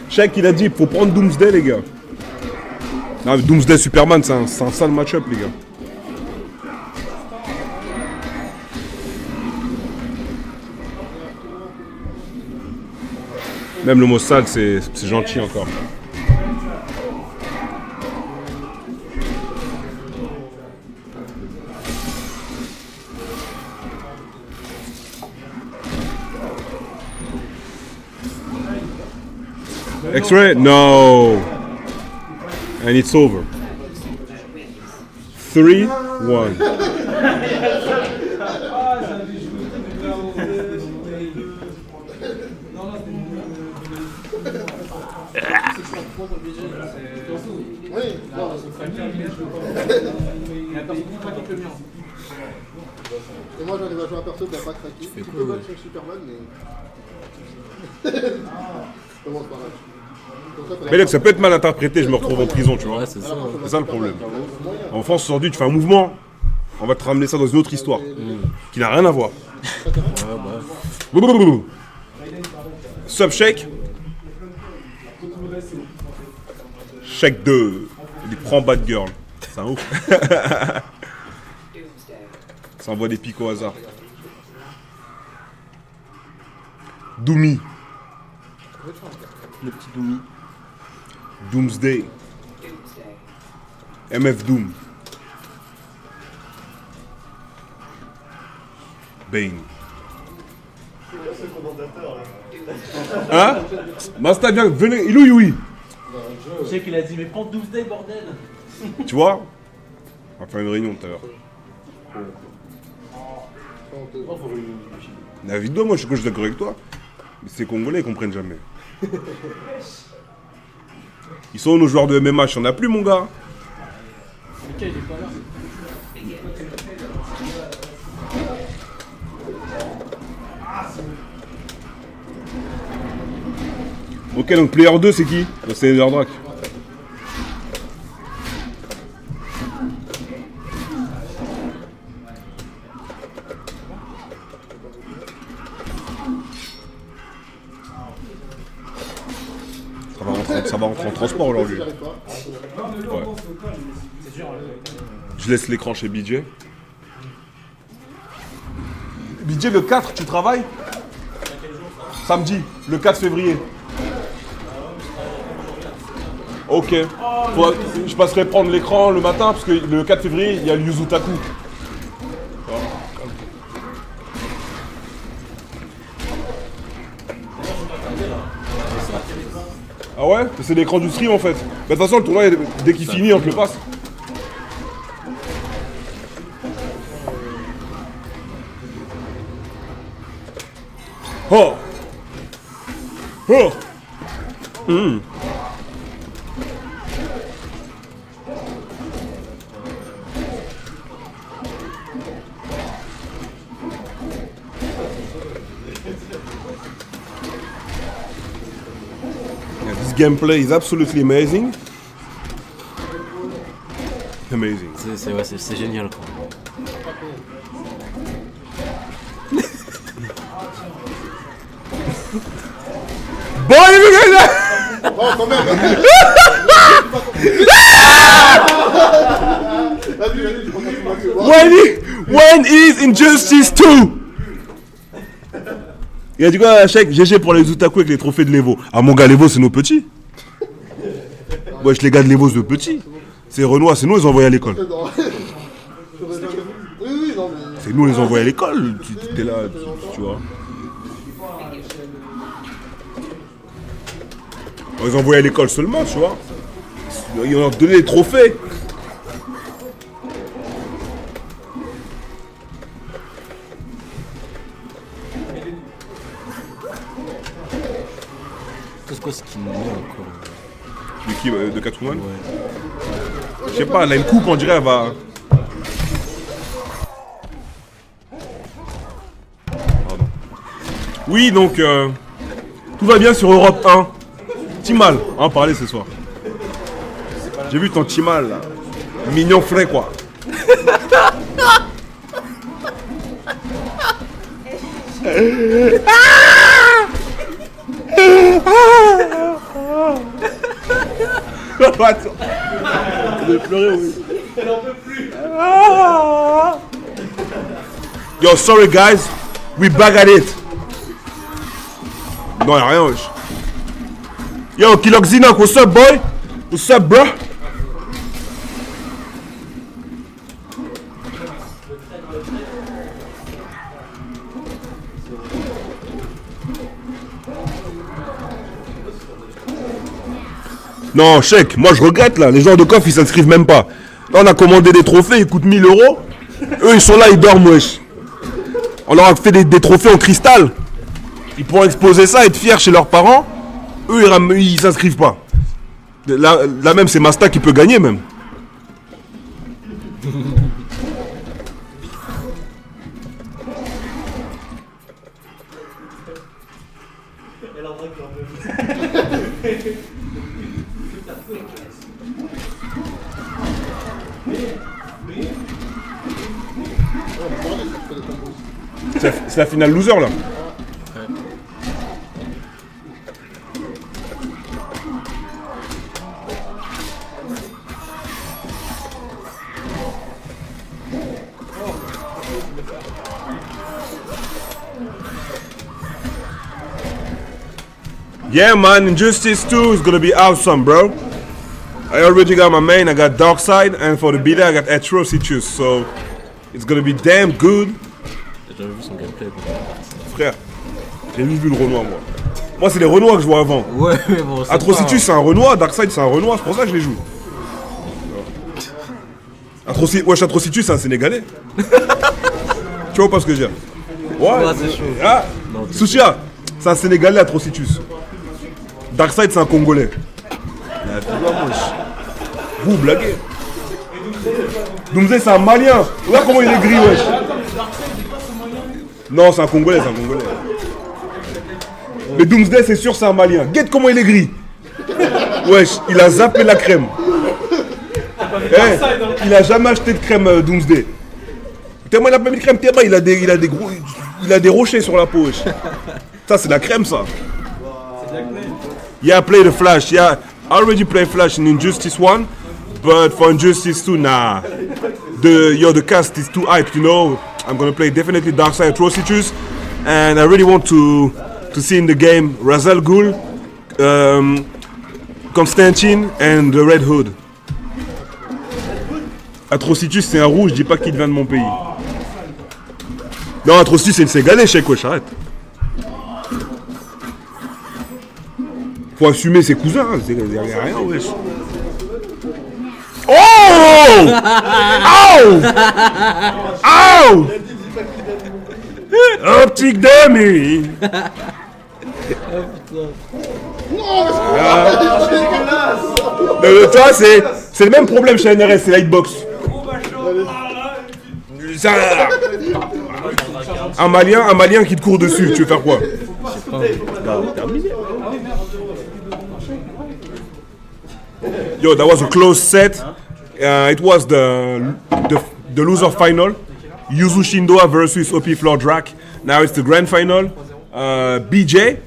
Shaq il a dit il faut prendre Doomsday les gars. Non mais Doomsday Superman c'est un sale match-up les gars. Même le mot sale c'est gentil encore. X-ray? No. And it's over. 3-1. Et moi j'en ai joué un perso qui n'a pas craqué. Tu peux battre sur Superman mais... Commence par là. Mais là, ça peut être mal interprété, je me retrouve en prison, tu vois. Ouais, c'est ça le problème. En France, aujourd'hui, tu fais un mouvement, on va te ramener ça dans une autre histoire, qui n'a rien à voir. Sub Shake. Shake 2. Il prend Bad Girl. C'est un ouf. Ça envoie des pics au hasard. Doomy. Le petit Doomy. Doomsday. MF Doom. Bane. Hein? Masta, viens, venez. Il est où Yui? Je sais qu'il a dit, mais prends Doomsday, bordel. Tu vois? On va faire une réunion tout à l'heure. David, moi je suis d'accord avec toi. Mais ces Congolais ils comprennent jamais. Ils sont nos joueurs de MMA, il n'y en a plus mon gars. Ok, donc player 2 c'est qui? C'est Netherdrack. Ça va rentrer en transport aujourd'hui. Ouais. Je laisse l'écran chez BJ. BJ, le 4, tu travailles? Samedi, le 4 février. Ok. Je passerai prendre l'écran le matin parce que le 4 février, il y a le Yuzutaku. Ah ouais? C'est l'écran du stream en fait. Bah, de toute façon, le tournoi, dès qu'il finit, on te le passe. Oh! Oh! Yeah, this gameplay is absolutely amazing. Amazing. C'est génial quoi. Boy, look at that! Oh, quand même. When is Injustice 2? Il a dit quoi, chèque? GG pour les otaku avec les trophées de l'Evo. Ah, mon gars, l'Evo, c'est nos petits. Wesh, les gars de l'Evo, c'est nos petits. C'est Renoir, c'est nous, ils ont envoyé à l'école. Oui, non, mais. C'est nous, les envoyés à l'école. Tu es là, tu vois. On les envoyait à l'école seulement, tu vois. Ils ont donné les trophées. C'est quoi ce qu'il met encore? De qui? De Catwoman? Ouais. Je sais pas, elle a une coupe, on dirait, elle va. Pardon. Oui, donc, tout va bien sur Europe 1. Timal, on va en parler ce soir. J'ai vu ton Timal, là. Mignon frais, quoi. Attends. Je vais pleurer, oui. Elle en peut plus. Yo, sorry guys, we back at it. Non, y'a rien, wesh. Yo, Kiloxina, what's up, boy? What's up, bro? Non, chèque, moi je regrette là, les gens de coffre ils s'inscrivent même pas. Là on a commandé des trophées, ils coûtent 1000 €. Eux ils sont là, ils dorment, wesh. On leur a fait des trophées en cristal. Ils pourront exposer ça, être fiers chez leurs parents. Eux ils s'inscrivent pas. Là même c'est Masta qui peut gagner même. Elle en vrai plus. C'est la finale loser là. Yeah man, Injustice 2 is gonna be awesome, bro. I already got my main, I got Darkseid, and for the beta I got Atrocitus, so it's gonna be damn good. J'ai jamais vu son gameplay. Frère, j'ai vu le Renoir moi. Moi c'est les Renois que je vois avant. Ouais, mais bon. Atrocitus c'est un Renoir, Darkseid c'est un Renoir, c'est pour ça que je les joue. Wesh, Atrocitus c'est un Sénégalais. Tu vois pas ce que je veux dire? Ouais, c'est chaud. Ah, Souchia, c'est un Sénégalais, Atrocitus. Darkseid c'est un Congolais. Vous blaguez. Doomsday c'est un Malien. Regarde comment il est gris, wesh. Non, c'est un Congolais, Mais Doomsday c'est sûr c'est un Malien. Guette comment il est gris. Wesh, il a zappé la crème. Il a jamais acheté de crème Doomsday. Tellement il a pas mis de crème, il a des rochers sur la peau, wesh. Ça c'est la crème ça. Yeah, play the Flash. Yeah, I already play Flash in Injustice 1, but for Injustice 2, nah. The cast is too hyped, you know. I'm gonna play definitely Darkseid Atrocitus, and I really want to see in the game Ra's al Ghul, Constantine, and the Red Hood. Atrocitus c'est un rouge, je dis pas qu'il vient de mon pays. Non, Atrocitus c'est une Sénégalais, chèque, wesh, arrête. Faut assumer ses cousins, hein. C'est rien, wesh. Oh! Oh! Oh! Optique dummy! Tu vois, c'est le même problème chez NRS, c'est l'hitbox. Un Malien qui te court dessus, tu veux faire quoi? Yo, that was a close set. It was the loser final. Yuzu Shindoa versus OP Floor Drac. Now it's the grand final. BJ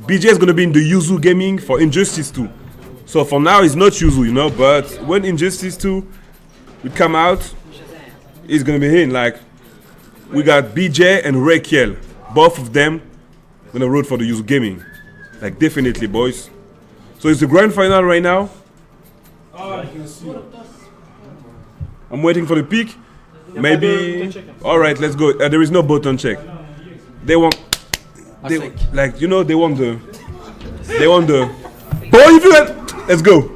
is going to be in the Yuzu Gaming for Injustice 2. So for now, it's not Yuzu, you know, but when Injustice 2 will come out, he's going to be in. Like, we got BJ and Rakiel. Both of them going to root for the Yuzu Gaming. Like, definitely, boys. So it's the grand final right now. I'm waiting for the pick. Maybe. All right, let's go. There is no button check. They want. Like, you know, they want the. Boy, if you let. Let's go.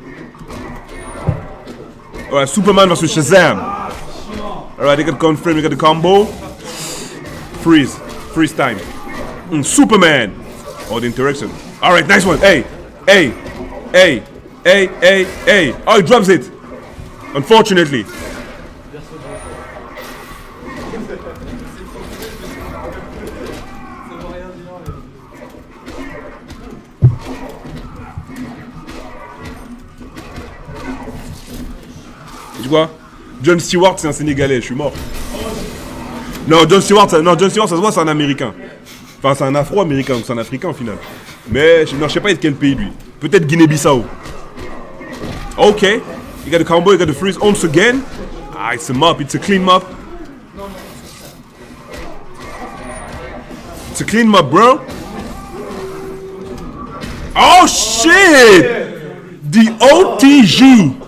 All right, Superman versus Shazam. All right, they got confirm. We got the combo. Freeze time. Superman. Oh, the interaction. All right, nice one. Hey. Oh, he drops it. Unfortunately. Tu vois? John Stewart, c'est un Sénégalais, je suis mort. Non, John Stewart, ça se voit, c'est un Américain. Enfin, c'est un Afro-Américain, donc c'est un Africain au final. Mais je sais pas de quel pays lui. Peut-être Guinée-Bissau. Ok, you got the combo, you got the freeze once again. Ah, it's a mop, it's a clean mop. It's a clean mop, bro. Oh shit! The OTG.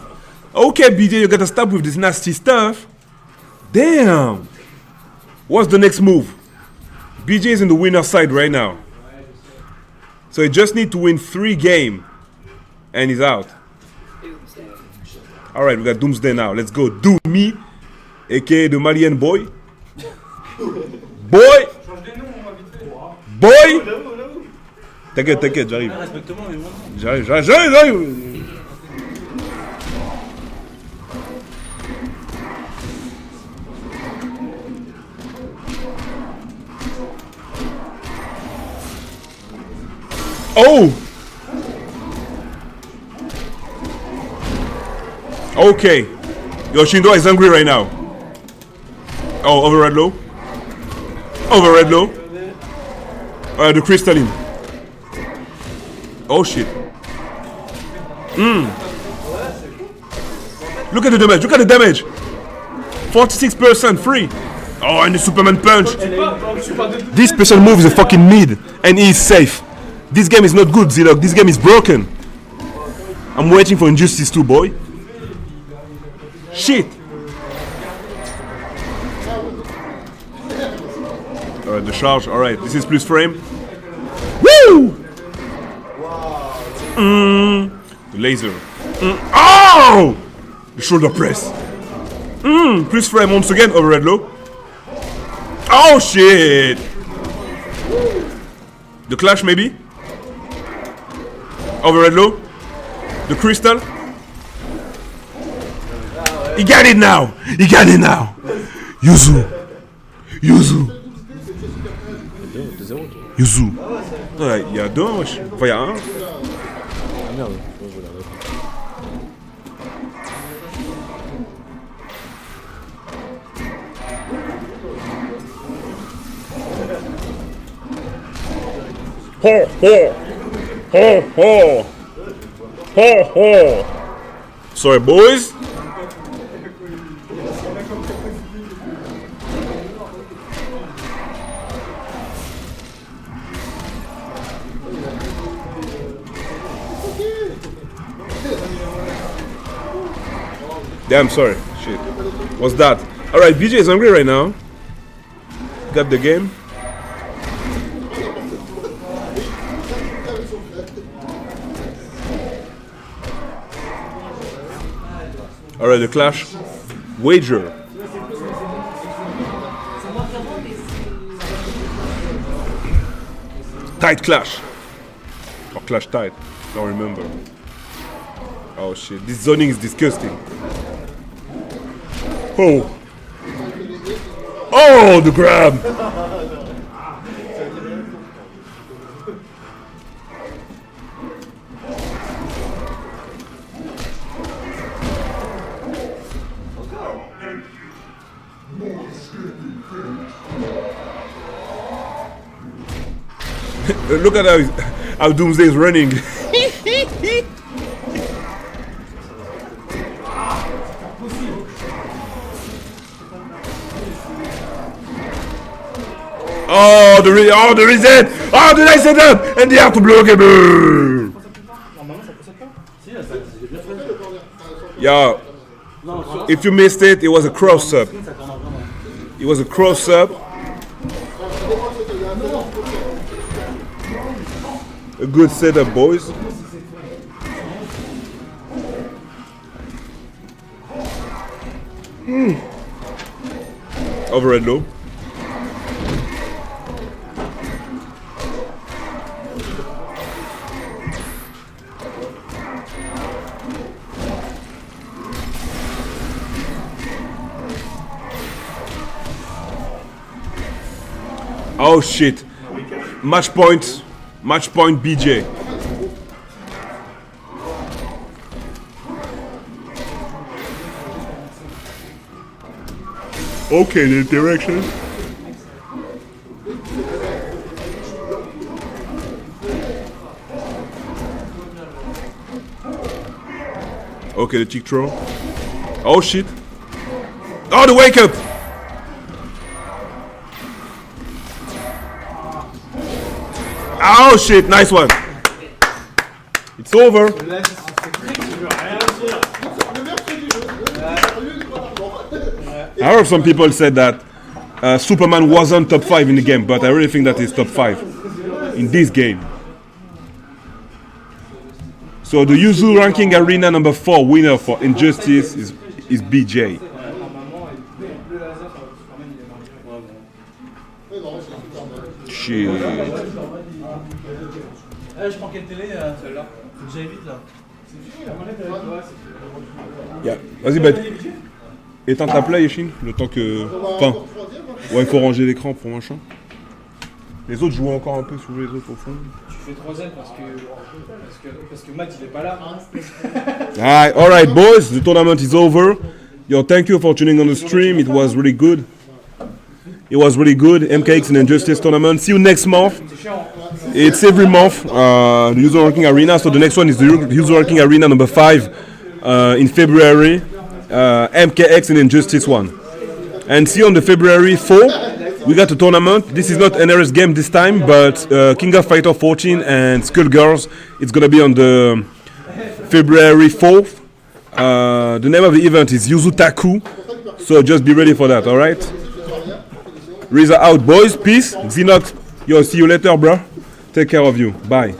Okay, BJ, you gotta stop with this nasty stuff. Damn. What's the next move? BJ is in the winner's side right now. So he just need to win 3 games. And he's out. Alright, we got Doomsday now. Let's go. Do me, aka the Malian boy. Boy! T'inquiète, j'arrive. J'arrive. Oh! Okay. Yoshindo is hungry right now. Oh, overhead low. The crystalline. Oh shit. Look at the damage. 46% free. Oh, and the Superman punch. This special move is a fucking mid, and he is safe. This game is not good, Zilog. This game is broken. I'm waiting for Injustice 2, boy. Shit. Alright, the charge. Alright, this is plus frame. Woo! The laser. Oh! The shoulder press. Plus frame once again. Overhead low. Oh shit! The clash maybe? Overhead low. The crystal. He got it now. Yuzu. Ouais, il y a 2, wesh. Enfin, il y a 1. Ah merde. Ho. Sorry, boys. Damn, sorry. Shit. What's that? Alright, BJ is hungry right now. Got the game. Alright, the clash. Wager. Tight clash. Or clash tight. Don't remember. Oh shit. This zoning is disgusting. Oh. Oh, the grab. Look at how Doomsday is running. Oh, the reset! Oh, did I set up? And they have to block him. Yeah. If you missed it, it was a cross up. It was a cross up. A good setup, boys. Overhead low. Oh shit. Match point BJ. Okay, the direction. Okay, the cheek throw. Oh shit. Oh, the wake up. Oh shit, nice one. It's over. I heard some people said that Superman wasn't top 5 in the game, but I really think that he's top 5 in this game. So the Yuzu ranking arena number 4 winner for Injustice is BJ. Shit. Je prends quelle télé celle-là? Faut que j'aille vite là. Yeah. Vas-y, Ben. Éteins ta play, Yeshin, le temps que. Enfin. Ouais, il faut ranger l'écran pour machin. Les autres jouent encore un peu sur les autres au fond. Tu fais 3ème parce que Matt il est pas là. Alright, boys, the tournament is over. Yo, thank you for tuning on the stream. It was really good. MKX and Injustice tournament. See you next month. It's every month, the User Ranking Arena. So the next one is the User Ranking Arena number 5 in February. MKX and Injustice 1. And see you on the February 4. We got a tournament. This is not NRS game this time, but King of Fighter 14 and Skullgirls. It's gonna be on the February 4th. The name of the event is Yuzu Taku. So just be ready for that, alright? Reza out, boys. Peace. Xenox, yo, see you later, bro. Take care of you. Bye.